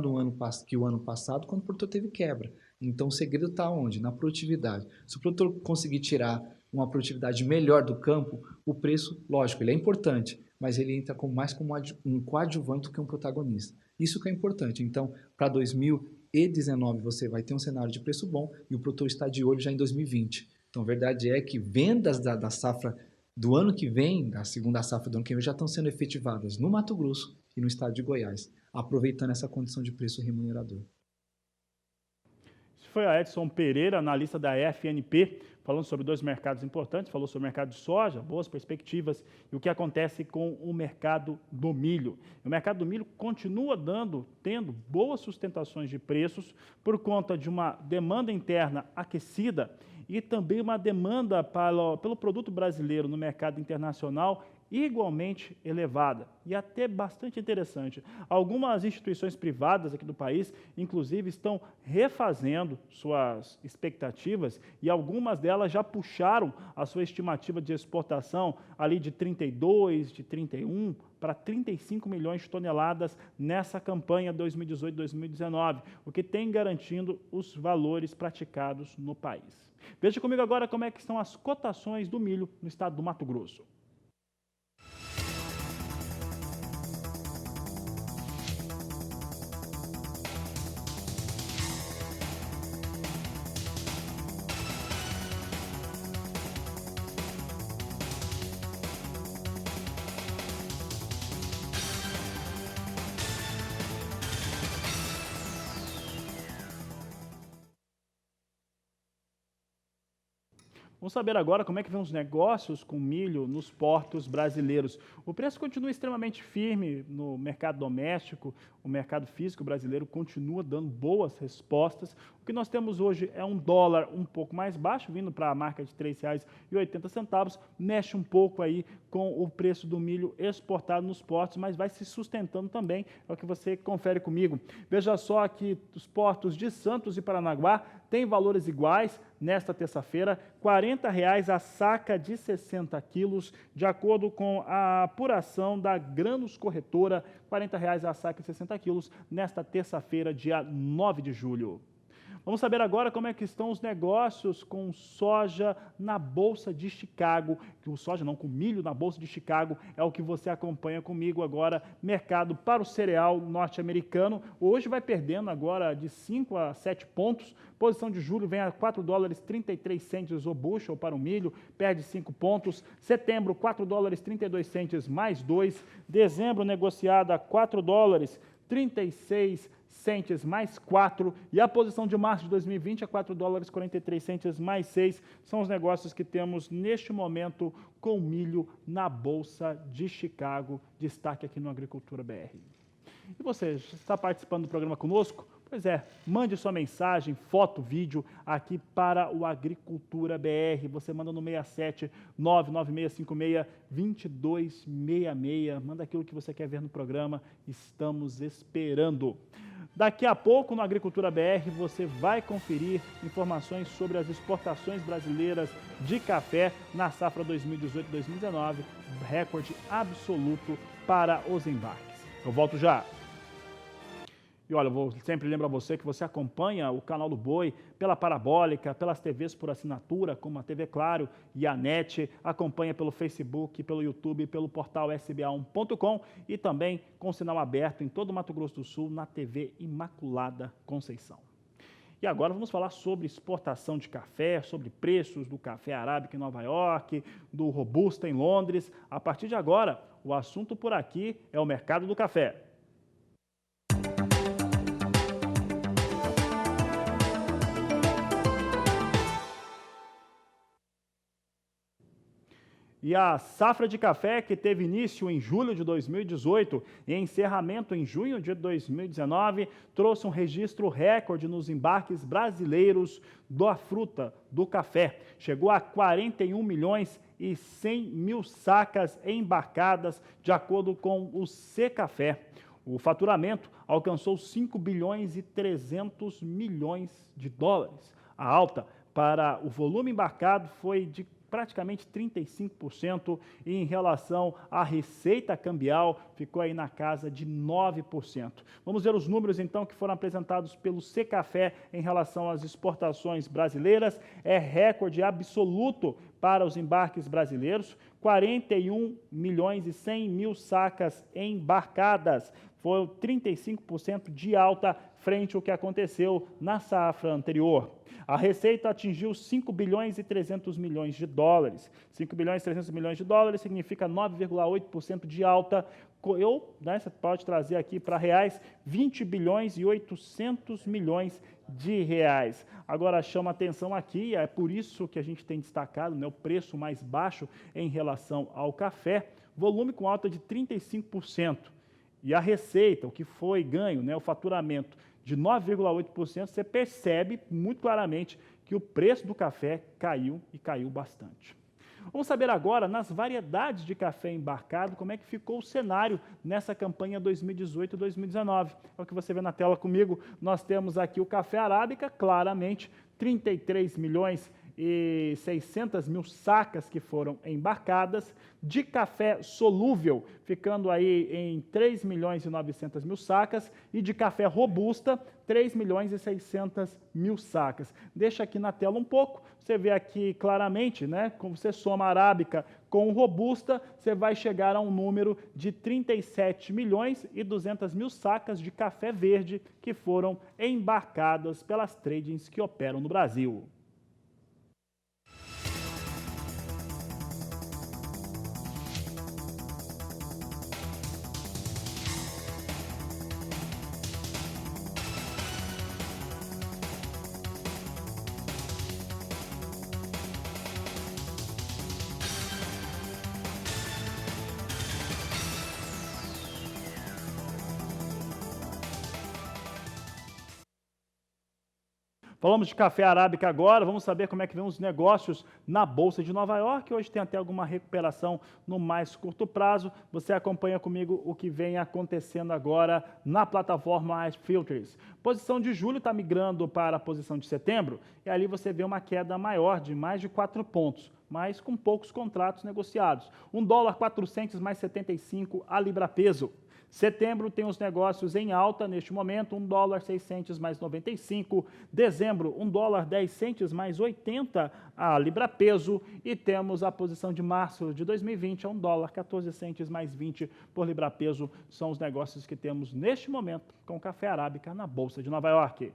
que o ano passado, quando o produtor teve quebra. Então o segredo está onde? Na produtividade. Se o produtor conseguir tirar uma produtividade melhor do campo, o preço, lógico, ele é importante, mas ele entra mais como um coadjuvante do que um protagonista. Isso que é importante. Então, para 2019 você vai ter um cenário de preço bom e o produtor está de olho já em 2020. Então a verdade é que vendas da safra do ano que vem, da segunda safra do ano que vem, já estão sendo efetivadas no Mato Grosso e no estado de Goiás, aproveitando essa condição de preço remunerador. Isso foi a Edson Pereira, analista da FNP, falando sobre 2 mercados importantes, falou sobre o mercado de soja, boas perspectivas, e o que acontece com o mercado do milho. O mercado do milho continua tendo boas sustentações de preços por conta de uma demanda interna aquecida e também uma demanda pelo produto brasileiro no mercado internacional igualmente elevada e até bastante interessante. Algumas instituições privadas aqui do país, inclusive, estão refazendo suas expectativas e algumas delas já puxaram a sua estimativa de exportação ali de 32, de 31 para 35 milhões de toneladas nessa campanha 2018-2019, o que tem garantindo os valores praticados no país. Veja comigo agora como é que estão as cotações do milho no estado do Mato Grosso. Vamos saber agora como é que vão os negócios com milho nos portos brasileiros. O preço continua extremamente firme no mercado doméstico, o mercado físico brasileiro continua dando boas respostas. O que nós temos hoje é um dólar um pouco mais baixo, vindo para a marca de R$ 3,80, mexe um pouco aí com o preço do milho exportado nos portos, mas vai se sustentando também, é o que você confere comigo. Veja só que os portos de Santos e Paranaguá têm valores iguais nesta terça-feira, R$ 40,00 a saca de 60 quilos, de acordo com a apuração da Grãos Corretora, R$ 40,00 a saca de 60 quilos, nesta terça-feira, dia 9 de julho. Vamos saber agora como é que estão os negócios com soja na Bolsa de Chicago. Com milho na Bolsa de Chicago é o que você acompanha comigo agora. Mercado para o cereal norte-americano. Hoje vai perdendo agora de 5 a 7 pontos. Posição de julho vem a $4,33 o bushel para o milho, perde 5 pontos. Setembro, $4,32 mais 2. Dezembro, negociada a $4,36 mais 4, e a posição de março de 2020 é $4,43 mais 6, são os negócios que temos neste momento com milho na Bolsa de Chicago, destaque aqui no Agricultura BR. E você, está participando do programa conosco? Pois é, mande sua mensagem, foto, vídeo aqui para o Agricultura BR. Você manda no 67 99656 2266. Manda aquilo que você quer ver no programa. Estamos esperando. Daqui a pouco, no Agricultura BR, você vai conferir informações sobre as exportações brasileiras de café na safra 2018-2019, recorde absoluto para os embarques. Eu volto já. E olha, eu vou sempre lembrar você que você acompanha o canal do Boi pela Parabólica, pelas TVs por assinatura, como a TV Claro e a NET, acompanha pelo Facebook, pelo YouTube, pelo portal sba1.com e também com sinal aberto em todo o Mato Grosso do Sul, na TV Imaculada Conceição. E agora vamos falar sobre exportação de café, sobre preços do café arábica em Nova York, do robusta em Londres. A partir de agora, o assunto por aqui é o mercado do café. E a safra de café, que teve início em julho de 2018 e encerramento em junho de 2019, trouxe um registro recorde nos embarques brasileiros da fruta, do café. Chegou a 41 milhões e 100 mil sacas embarcadas, de acordo com o Secafé. O faturamento alcançou 5 bilhões e 300 milhões de dólares. A alta para o volume embarcado foi de praticamente 35%, e em relação à receita cambial, ficou aí na casa de 9%. Vamos ver os números, então, que foram apresentados pelo Secafé em relação às exportações brasileiras. É recorde absoluto para os embarques brasileiros, 41 milhões e 100 mil sacas embarcadas. Foi 35% de alta frente ao que aconteceu na safra anterior. A receita atingiu 5 bilhões e 300 milhões de dólares. 5 bilhões e 300 milhões de dólares significa 9,8% de alta. Você pode trazer aqui para reais, 20 bilhões e 800 milhões de reais. Agora chama atenção aqui, é por isso que a gente tem destacado, né, o preço mais baixo em relação ao café, volume com alta de 35%. E a receita, o que foi ganho, né, o faturamento de 9,8%, você percebe muito claramente que o preço do café caiu e caiu bastante. Vamos saber agora, nas variedades de café embarcado, como é que ficou o cenário nessa campanha 2018-2019. É o que você vê na tela comigo. Nós temos aqui o café arábica, claramente, 33 milhões e 600 mil sacas que foram embarcadas, de café solúvel, ficando aí em 3 milhões e 900 mil sacas, e de café robusta, 3 milhões e 600 mil sacas. Deixa aqui na tela um pouco, você vê aqui claramente, né, como você soma a arábica com o robusta, você vai chegar a um número de 37 milhões e 200 mil sacas de café verde que foram embarcadas pelas tradings que operam no Brasil. Falamos de café arábica agora, vamos saber como é que vem os negócios na Bolsa de Nova York. Hoje tem até alguma recuperação no mais curto prazo. Você acompanha comigo o que vem acontecendo agora na plataforma Ice Futures. Posição de julho está migrando para a posição de setembro e ali você vê uma queda maior de mais de 4 pontos, mas com poucos contratos negociados. $1,400 mais 75 a libra peso. Setembro tem os negócios em alta neste momento, $1,600 mais 95. Dezembro, $1,10 mais 80 a libra peso. E temos a posição de março de 2020, a $1,14 mais 20 por libra peso. São os negócios que temos neste momento com café arábica na Bolsa de Nova York.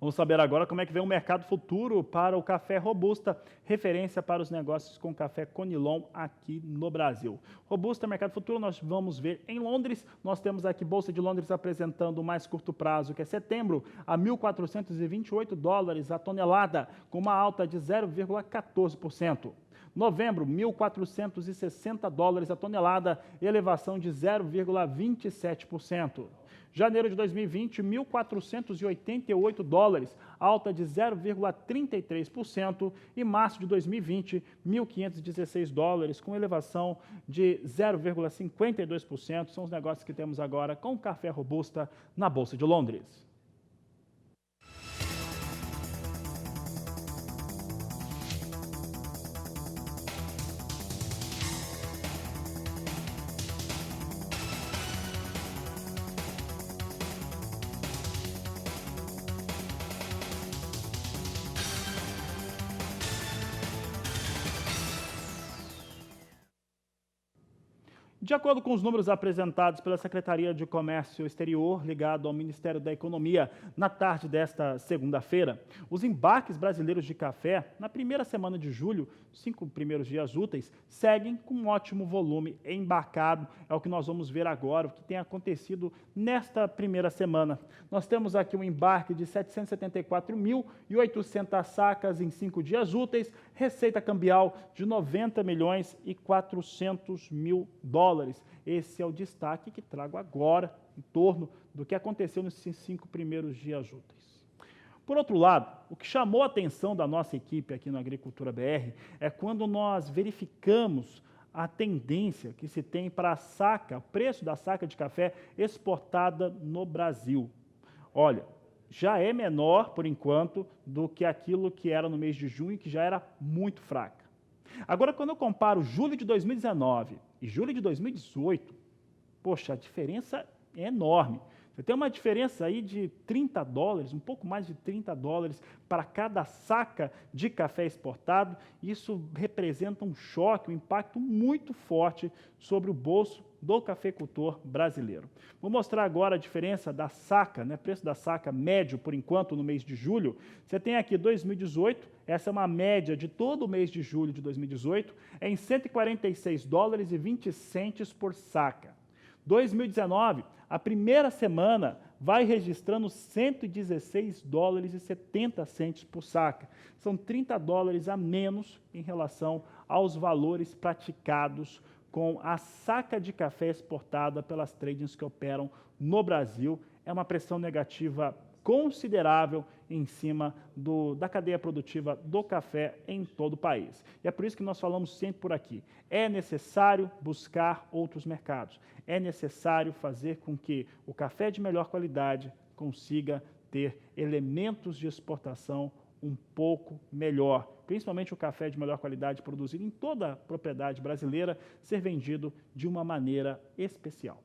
Vamos saber agora como é que vem o mercado futuro para o café Robusta, referência para os negócios com café Conilon aqui no Brasil. Robusta, mercado futuro, nós vamos ver em Londres. Nós temos aqui Bolsa de Londres apresentando o mais curto prazo, que é setembro, a $1.428 a tonelada, com uma alta de 0,14%. Novembro, $1.460 a tonelada, elevação de 0,27%. Janeiro de 2020, $1.488, alta de 0,33%. E março de 2020, $1.516, com elevação de 0,52%. São os negócios que temos agora com o café Robusta na Bolsa de Londres. De acordo com os números apresentados pela Secretaria de Comércio Exterior, ligado ao Ministério da Economia, na tarde desta segunda-feira, os embarques brasileiros de café, na primeira semana de julho, 5 primeiros dias úteis, seguem com um ótimo volume embarcado. É o que nós vamos ver agora, o que tem acontecido nesta primeira semana. Nós temos aqui um embarque de 774.800 sacas em 5 dias úteis, receita cambial de $90.400.000. Esse é o destaque que trago agora em torno do que aconteceu nesses 5 primeiros dias úteis. Por outro lado, o que chamou a atenção da nossa equipe aqui no Agricultura BR é quando nós verificamos a tendência que se tem para a saca, o preço da saca de café exportada no Brasil. Olha, já é menor, por enquanto, do que aquilo que era no mês de junho, que já era muito fraca. Agora, quando eu comparo julho de 2019 e julho de 2018, poxa, a diferença é enorme. Você tem uma diferença aí de $30, um pouco mais de $30 para cada saca de café exportado. Isso representa um choque, um impacto muito forte sobre o bolso do cafeicultor brasileiro. Vou mostrar agora a diferença da saca, preço da saca médio, por enquanto, no mês de julho. Você tem aqui 2018, essa é uma média de todo o mês de julho de 2018, é em $146,20 por saca. 2019, a primeira semana vai registrando $116,70 por saca. São $30 a menos em relação aos valores praticados com a saca de café exportada pelas tradings que operam no Brasil. É uma pressão negativa considerável em cima da cadeia produtiva do café em todo o país. E é por isso que nós falamos sempre por aqui. É necessário buscar outros mercados. É necessário fazer com que o café de melhor qualidade consiga ter elementos de exportação um pouco melhor, principalmente o café de melhor qualidade produzido em toda a propriedade brasileira, ser vendido de uma maneira especial.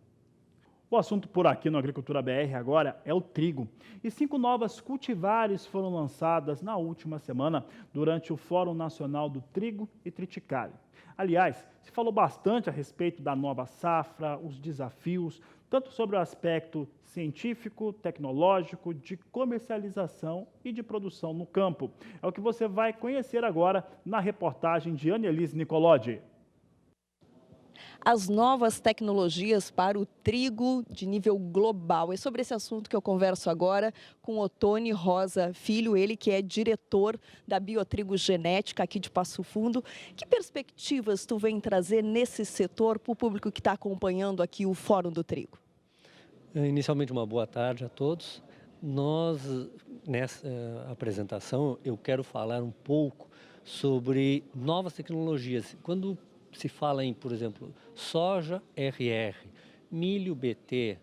O assunto por aqui no Agricultura BR agora é o trigo. E 5 novas cultivares foram lançadas na última semana durante o Fórum Nacional do Trigo e Triticale. Aliás, se falou bastante a respeito da nova safra, os desafios, tanto sobre o aspecto científico, tecnológico, de comercialização e de produção no campo. É o que você vai conhecer agora na reportagem de Annelise Nicolodi. As novas tecnologias para o trigo de nível global. É sobre esse assunto que eu converso agora com Ottoni Rosa Filho, ele que é diretor da Biotrigo Genética aqui de Passo Fundo. Que perspectivas tu vem trazer nesse setor para o público que está acompanhando aqui o Fórum do Trigo? Inicialmente, uma boa tarde a todos. Nessa apresentação, eu quero falar um pouco sobre novas tecnologias. Quando se fala em, por exemplo, soja RR, milho BT,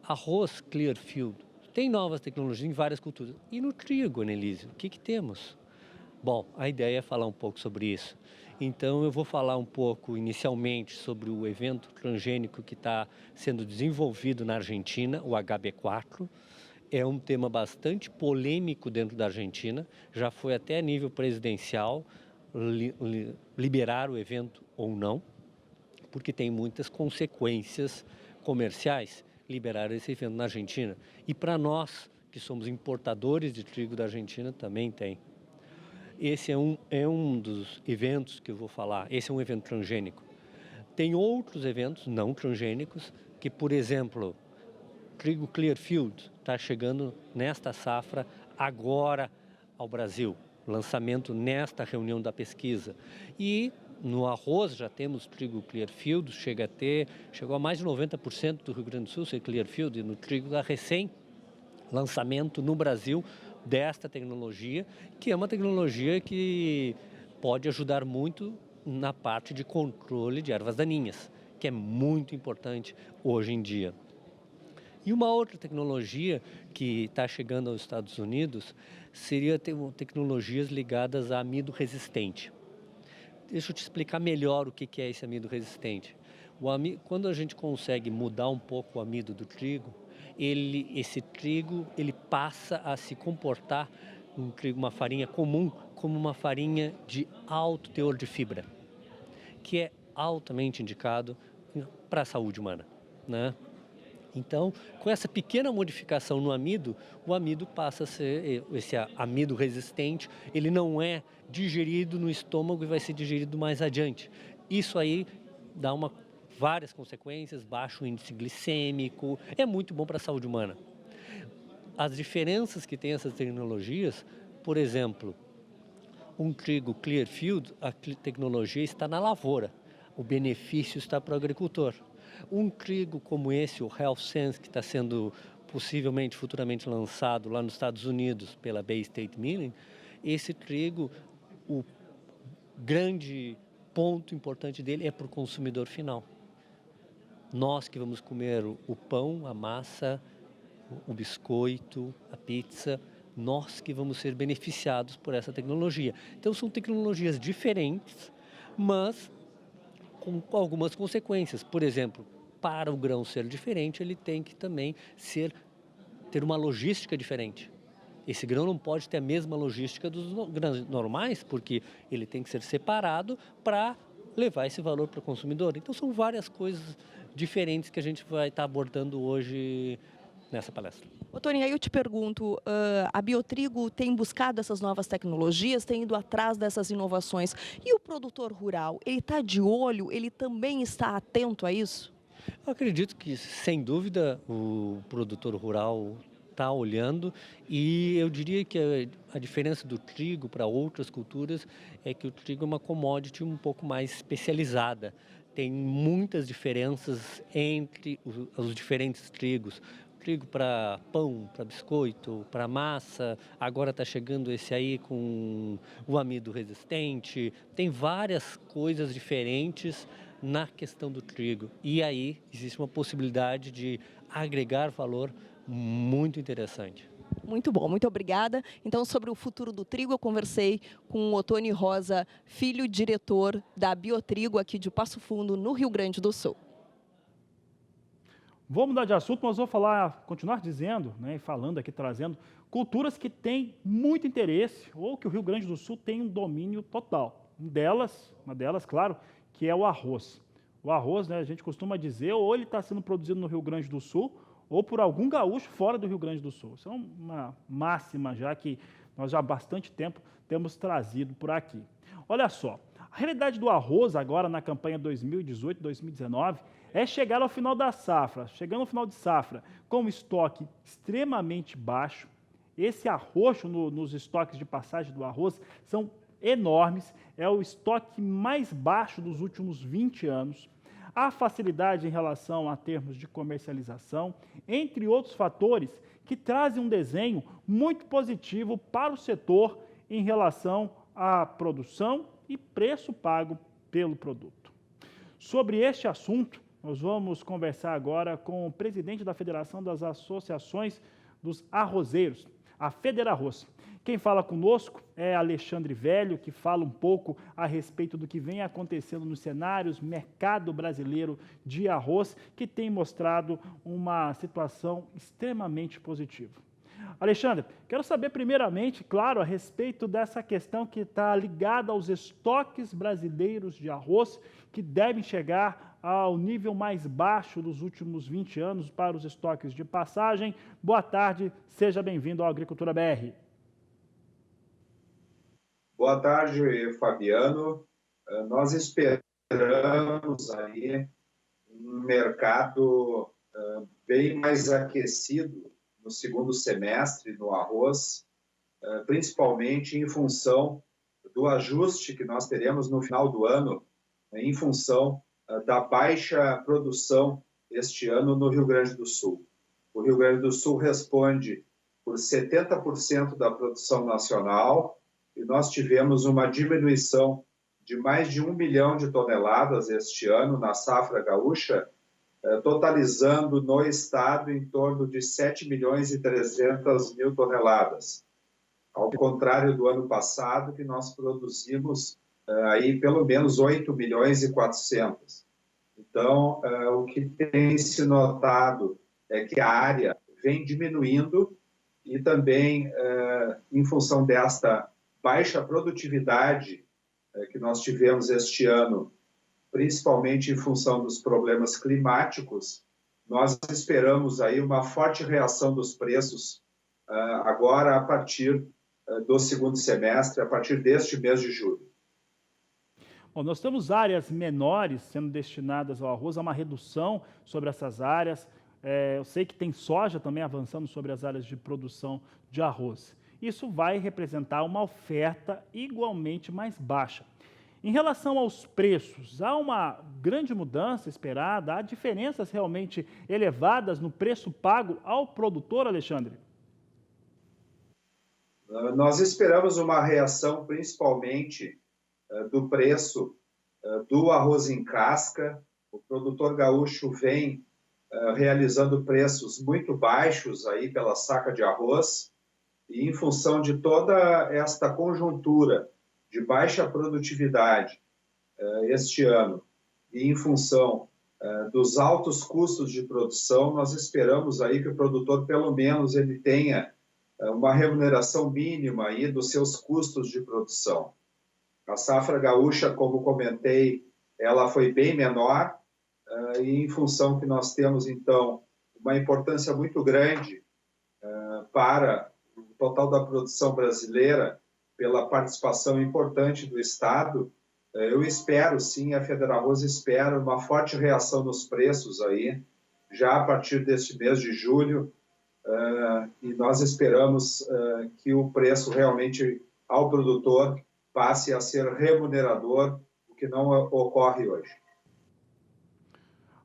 arroz Clearfield, tem novas tecnologias em várias culturas. E no trigo, Annelise, o que temos? Bom, a ideia é falar um pouco sobre isso. Então, eu vou falar um pouco, inicialmente, sobre o evento transgênico que está sendo desenvolvido na Argentina, o HB4. É um tema bastante polêmico dentro da Argentina, já foi até a nível presidencial liberar o evento ou não, porque tem muitas consequências comerciais liberar esse evento na Argentina. E para nós, que somos importadores de trigo da Argentina, também tem. Esse é um dos eventos que eu vou falar. Esse é um evento transgênico. Tem outros eventos não transgênicos que, por exemplo, trigo Clearfield está chegando nesta safra agora ao Brasil. Lançamento nesta reunião da pesquisa. E no arroz já temos trigo Clearfield, chegou a mais de 90% do Rio Grande do Sul ser Clearfield, e no trigo da lançamento no Brasil desta tecnologia, que é uma tecnologia que pode ajudar muito na parte de controle de ervas daninhas, que é muito importante hoje em dia. E uma outra tecnologia que está chegando aos Estados Unidos seria tecnologias ligadas a amido resistente. Deixa eu te explicar melhor o que é esse amido resistente. Quando a gente consegue mudar um pouco o amido do trigo, esse trigo passa a se comportar, uma farinha comum, como uma farinha de alto teor de fibra, que é altamente indicado para a saúde humana, né? Então, com essa pequena modificação no amido, o amido passa a ser, esse amido resistente, ele não é digerido no estômago e vai ser digerido mais adiante. Isso aí dá várias consequências, baixo índice glicêmico, é muito bom para a saúde humana. As diferenças que tem essas tecnologias, por exemplo, um trigo Clearfield, a tecnologia está na lavoura, o benefício está para o agricultor. Um trigo como esse, o Health Sense, que está sendo possivelmente futuramente lançado lá nos Estados Unidos pela Bay State Milling, esse trigo, o grande ponto importante dele é para o consumidor final. Nós que vamos comer o pão, a massa, o biscoito, a pizza, nós que vamos ser beneficiados por essa tecnologia. Então são tecnologias diferentes, mas com algumas consequências. Por exemplo, para o grão ser diferente, ele tem que também ter uma logística diferente. Esse grão não pode ter a mesma logística dos grãos normais, porque ele tem que ser separado para levar esse valor para o consumidor. Então são várias coisas diferentes que a gente vai estar abordando hoje nessa palestra. Ottoni, aí eu te pergunto, a Biotrigo tem buscado essas novas tecnologias, tem ido atrás dessas inovações. E o produtor rural, ele está de olho, ele também está atento a isso? Eu acredito que, sem dúvida, o produtor rural está olhando, e eu diria que a diferença do trigo para outras culturas é que o trigo é uma commodity um pouco mais especializada. Tem muitas diferenças entre os diferentes trigos. Trigo para pão, para biscoito, para massa, agora está chegando esse aí com o amido resistente. Tem várias coisas diferentes na questão do trigo. E aí existe uma possibilidade de agregar valor muito interessante. Muito bom, muito obrigada. Então, sobre o futuro do trigo, eu conversei com o Ottoni Rosa Filho, diretor da Biotrigo aqui de Passo Fundo, no Rio Grande do Sul. Vou mudar de assunto, mas vou continuar dizendo, né, e falando aqui, trazendo culturas que têm muito interesse ou que o Rio Grande do Sul tem um domínio total. Uma delas, claro, que é o arroz. O arroz, né, a gente costuma dizer, ou ele está sendo produzido no Rio Grande do Sul ou por algum gaúcho fora do Rio Grande do Sul. Isso é uma máxima já que nós já há bastante tempo temos trazido por aqui. Olha só, a realidade do arroz agora na campanha 2018-2019 é chegar ao final da safra, chegando ao final de safra com um estoque extremamente baixo. Esse arroxo nos estoques de passagem do arroz são enormes, é o estoque mais baixo dos últimos 20 anos. Há facilidade em relação a termos de comercialização, entre outros fatores que trazem um desenho muito positivo para o setor em relação à produção e preço pago pelo produto. Sobre este assunto, nós vamos conversar agora com o presidente da Federação das Associações dos Arrozeiros, a Federarroz. Quem fala conosco é Alexandre Velho, que fala um pouco a respeito do que vem acontecendo nos cenários, mercado brasileiro de arroz, que tem mostrado uma situação extremamente positiva. Alexandre, quero saber primeiramente, claro, a respeito dessa questão que está ligada aos estoques brasileiros de arroz, que devem chegar ao nível mais baixo dos últimos 20 anos para os estoques de passagem. Boa tarde, seja bem-vindo ao Agricultura BR. Boa tarde, Fabiano. Nós esperamos aí um mercado bem mais aquecido no segundo semestre no arroz, principalmente em função do ajuste que nós teremos no final do ano, em função da baixa produção este ano no Rio Grande do Sul. O Rio Grande do Sul responde por 70% da produção nacional e nós tivemos uma diminuição de mais de 1 milhão de toneladas este ano na safra gaúcha, totalizando no estado em torno de 7 milhões e 300 mil toneladas, ao contrário do ano passado, que nós produzimos aí pelo menos 8 milhões e 400. Então, o que tem se notado é que a área vem diminuindo e também, em função desta baixa produtividade que nós tivemos este ano, principalmente em função dos problemas climáticos, nós esperamos aí uma forte reação dos preços agora a partir do segundo semestre, a partir deste mês de julho. Bom, nós temos áreas menores sendo destinadas ao arroz, há uma redução sobre essas áreas. Eu sei que tem soja também avançando sobre as áreas de produção de arroz. Isso vai representar uma oferta igualmente mais baixa. Em relação aos preços, há uma grande mudança esperada? Há diferenças realmente elevadas no preço pago ao produtor, Alexandre? Nós esperamos uma reação principalmente do preço do arroz em casca. O produtor gaúcho vem realizando preços muito baixos aí pela saca de arroz e em função de toda esta conjuntura de baixa produtividade este ano e em função dos altos custos de produção, nós esperamos aí que o produtor pelo menos ele tenha uma remuneração mínima aí dos seus custos de produção. A safra gaúcha, como comentei, ela foi bem menor e em função que nós temos, então, uma importância muito grande para o total da produção brasileira, pela participação importante do Estado, eu espero, sim, a Federarroz espera uma forte reação nos preços aí, já a partir deste mês de julho, e nós esperamos que o preço realmente ao produtor passe a ser remunerador, o que não ocorre hoje.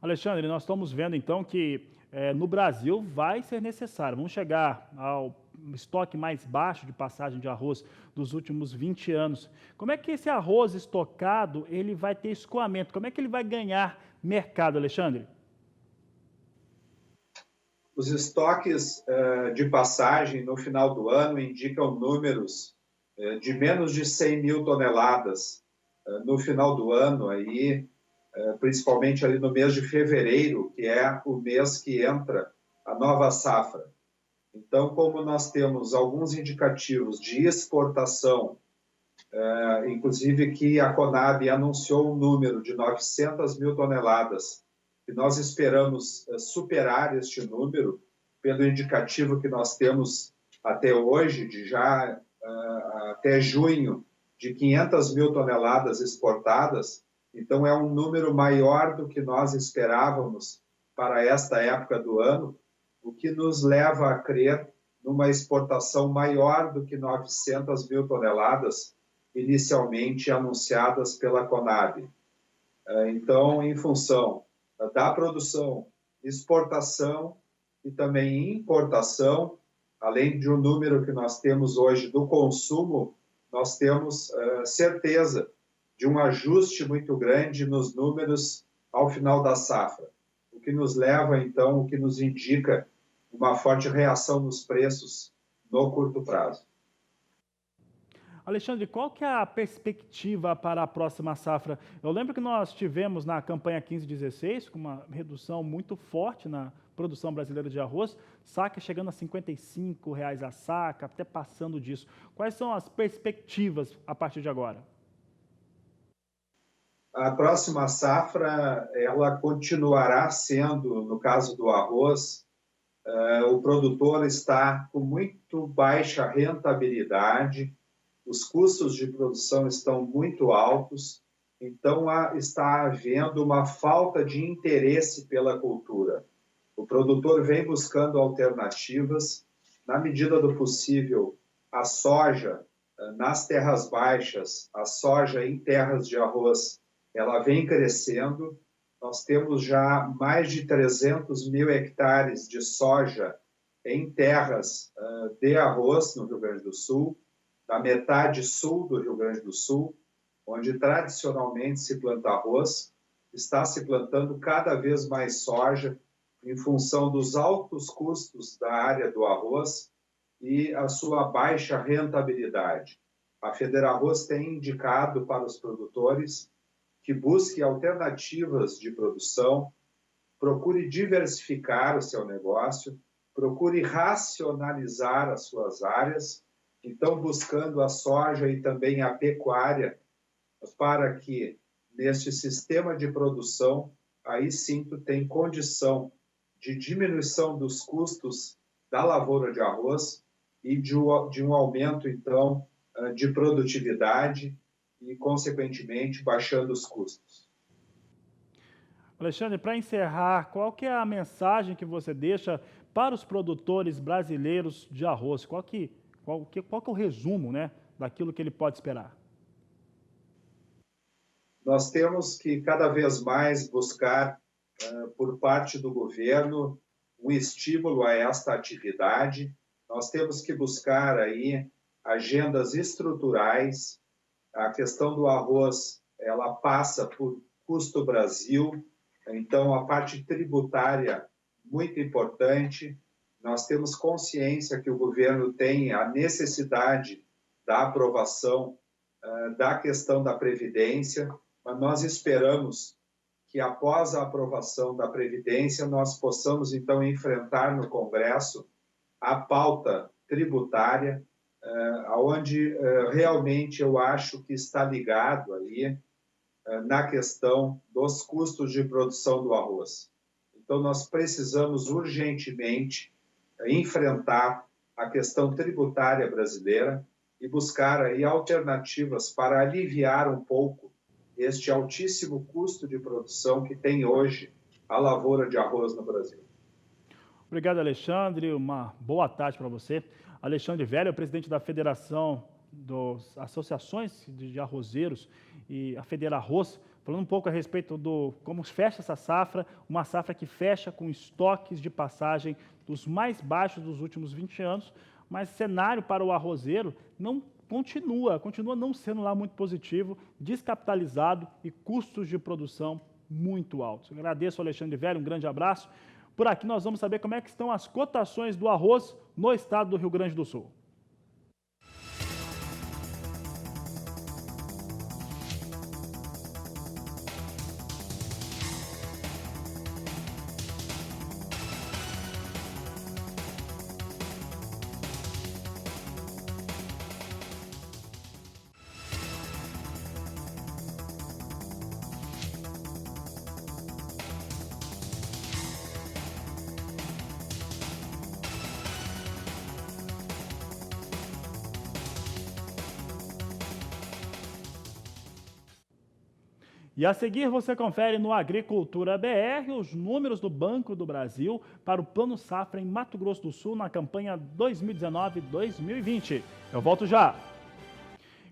Alexandre, nós estamos vendo então que no Brasil vai ser necessário, vamos chegar ao estoque mais baixo de passagem de arroz dos últimos 20 anos. Como é que esse arroz estocado ele vai ter escoamento? Como é que ele vai ganhar mercado, Alexandre? Os estoques de passagem no final do ano indicam números de menos de 100 mil toneladas no final do ano, aí, principalmente ali no mês de fevereiro, que é o mês que entra a nova safra. Então, como nós temos alguns indicativos de exportação, inclusive que a Conab anunciou um número de 900 mil toneladas, e nós esperamos superar este número, pelo indicativo que nós temos até hoje, de já até junho, de 500 mil toneladas exportadas. Então, é um número maior do que nós esperávamos para esta época do ano, o que nos leva a crer numa exportação maior do que 900 mil toneladas inicialmente anunciadas pela Conab. Então, em função da produção, exportação e também importação, além de um número que nós temos hoje do consumo, nós temos certeza de um ajuste muito grande nos números ao final da safra, o que nos leva, então, o que nos indica uma forte reação nos preços no curto prazo. Alexandre, qual que é a perspectiva para a próxima safra? Eu lembro que nós tivemos na campanha 15-16, com uma redução muito forte na produção brasileira de arroz, saca chegando a R$ 55,00 a saca, até passando disso. Quais são as perspectivas a partir de agora? A próxima safra, ela continuará sendo, no caso do arroz, o produtor está com muito baixa rentabilidade, os custos de produção estão muito altos, então está havendo uma falta de interesse pela cultura. O produtor vem buscando alternativas, na medida do possível, a soja nas terras baixas, a soja em terras de arroz, ela vem crescendo. Nós temos já mais de 300 mil hectares de soja em terras de arroz no Rio Grande do Sul, da metade sul do Rio Grande do Sul, onde tradicionalmente se planta arroz, está se plantando cada vez mais soja em função dos altos custos da área do arroz e a sua baixa rentabilidade. A Federarroz tem indicado para os produtores que busque alternativas de produção, procure diversificar o seu negócio, procure racionalizar as suas áreas, então buscando a soja e também a pecuária, para que neste sistema de produção, aí sim tu tem condição de diminuição dos custos da lavoura de arroz e de um aumento, então, de produtividade e, consequentemente, baixando os custos. Alexandre, para encerrar, qual que é a mensagem que você deixa para os produtores brasileiros de arroz? Qual que é o resumo, né, daquilo que ele pode esperar? Nós temos que cada vez mais buscar, por parte do governo, um estímulo a esta atividade. Nós temos que buscar aí agendas estruturais. A questão do arroz, ela passa por custo Brasil, então a parte tributária muito importante. Nós temos consciência que o governo tem a necessidade da aprovação da questão da Previdência, mas nós esperamos que após a aprovação da Previdência nós possamos então enfrentar no Congresso a pauta tributária, onde realmente eu acho que está ligado ali na questão dos custos de produção do arroz. Então nós precisamos urgentemente enfrentar a questão tributária brasileira e buscar aí alternativas para aliviar um pouco este altíssimo custo de produção que tem hoje a lavoura de arroz no Brasil. Obrigado, Alexandre. Uma boa tarde para você. Alexandre Velho, presidente da Federação das Associações de Arrozeiros e a Federarroz, falando um pouco a respeito do como fecha essa safra, uma safra que fecha com estoques de passagem dos mais baixos dos últimos 20 anos, mas cenário para o arrozeiro não continua não sendo lá muito positivo, descapitalizado e custos de produção muito altos. Eu agradeço ao Alexandre Velho, um grande abraço. Por aqui nós vamos saber como é que estão as cotações do arroz no estado do Rio Grande do Sul. E a seguir você confere no Agricultura BR os números do Banco do Brasil para o Plano Safra em Mato Grosso do Sul na campanha 2019-2020. Eu volto já.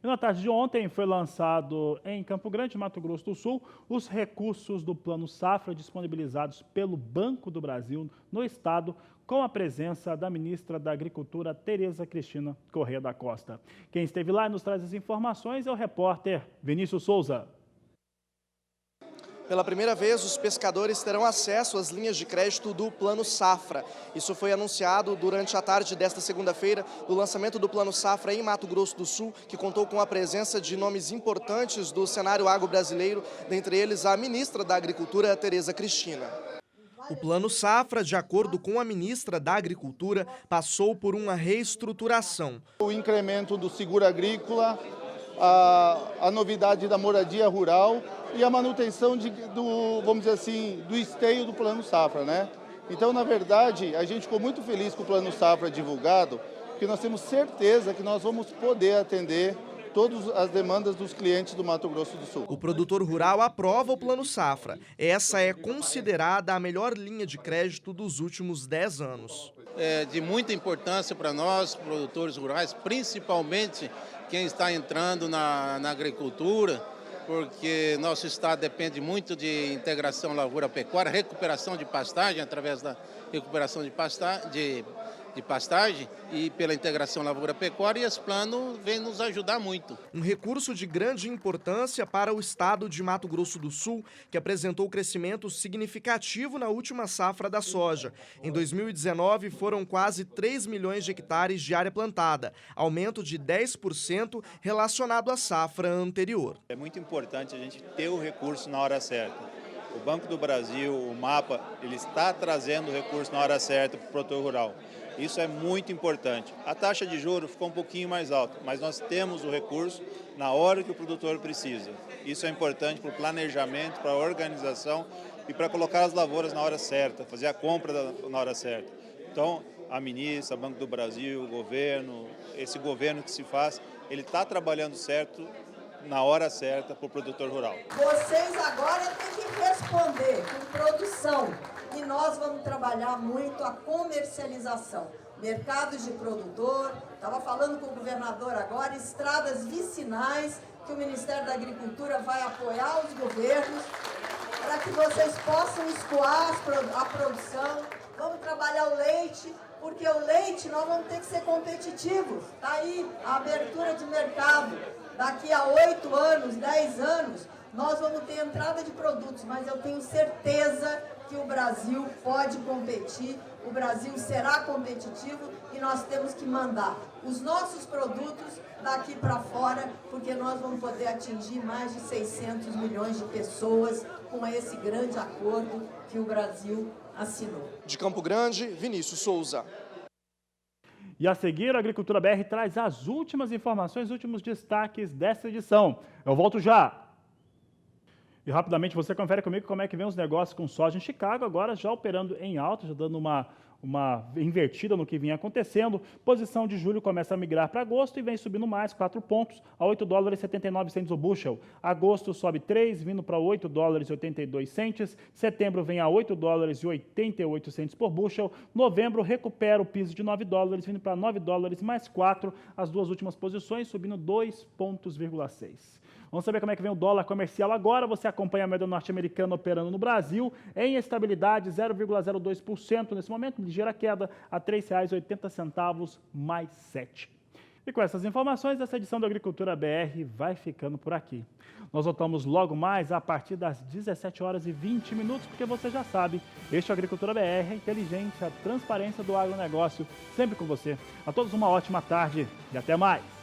E na tarde de ontem foi lançado em Campo Grande, Mato Grosso do Sul, os recursos do Plano Safra disponibilizados pelo Banco do Brasil no estado, com a presença da ministra da Agricultura, Tereza Cristina Corrêa da Costa. Quem esteve lá e nos traz as informações é o repórter Vinícius Souza. Pela primeira vez, os pescadores terão acesso às linhas de crédito do Plano Safra. Isso foi anunciado durante a tarde desta segunda-feira, do lançamento do Plano Safra em Mato Grosso do Sul, que contou com a presença de nomes importantes do cenário agro-brasileiro, dentre eles a ministra da Agricultura, Tereza Cristina. O Plano Safra, de acordo com a ministra da Agricultura, passou por uma reestruturação. O incremento do seguro agrícola, a novidade da moradia rural e a manutenção vamos dizer assim, do esteio do Plano Safra, né? Então, na verdade, a gente ficou muito feliz com o Plano Safra divulgado, porque nós temos certeza que nós vamos poder atender todas as demandas dos clientes do Mato Grosso do Sul. O produtor rural aprova o Plano Safra. Essa é considerada a melhor linha de crédito dos últimos 10 anos. É de muita importância para nós, produtores rurais, principalmente quem está entrando na agricultura, porque nosso estado depende muito de integração lavoura-pecuária, recuperação de pastagem, através da recuperação de pastagem e pela integração lavoura-pecuária, e esse plano vem nos ajudar muito. Um recurso de grande importância para o estado de Mato Grosso do Sul, que apresentou crescimento significativo na última safra da soja. Em 2019, foram quase 3 milhões de hectares de área plantada, aumento de 10% relacionado à safra anterior. É muito importante a gente ter o recurso na hora certa. O Banco do Brasil, o MAPA, ele está trazendo o recurso na hora certa para o produtor rural. Isso é muito importante. A taxa de juros ficou um pouquinho mais alta, mas nós temos o recurso na hora que o produtor precisa. Isso é importante para o planejamento, para a organização e para colocar as lavouras na hora certa, fazer a compra na hora certa. Então, a ministra, o Banco do Brasil, o governo, esse governo que se faz, ele está trabalhando certo, na hora certa, para o produtor rural. Vocês agora têm que responder com produção. E nós vamos trabalhar muito a comercialização, mercados de produtor, estava falando com o governador agora, estradas vicinais, que o Ministério da Agricultura vai apoiar os governos, para que vocês possam escoar a produção. Vamos trabalhar o leite, porque o leite nós vamos ter que ser competitivos. Está aí a abertura de mercado. Daqui a 8 anos, 10 anos, nós vamos ter entrada de produtos, mas eu tenho certeza que o Brasil pode competir, o Brasil será competitivo e nós temos que mandar os nossos produtos daqui para fora, porque nós vamos poder atingir mais de 600 milhões de pessoas com esse grande acordo que o Brasil assinou. De Campo Grande, Vinícius Souza. E a seguir, a Agricultura BR traz as últimas informações, os últimos destaques dessa edição. Eu volto já. E rapidamente você confere comigo como é que vem os negócios com soja em Chicago, agora já operando em alta, já dando uma invertida no que vinha acontecendo. Posição de julho começa a migrar para agosto e vem subindo mais 4 pontos a $8,79 o bushel. Agosto sobe 3, vindo para $8,82. Setembro vem a $8,88 por bushel. Novembro recupera o piso de $9, vindo para $9 mais 4. As duas últimas posições subindo 2,6 pontos. Vamos saber como é que vem o dólar comercial agora. Você acompanha a moeda norte-americana operando no Brasil em estabilidade 0,02% nesse momento, ligeira queda a R$ 3,80 mais 7. E com essas informações, essa edição da Agricultura BR vai ficando por aqui. Nós voltamos logo mais a partir das 17h20, porque você já sabe, este é a Agricultura BR, a inteligência, a transparência do agronegócio, sempre com você. A todos uma ótima tarde e até mais.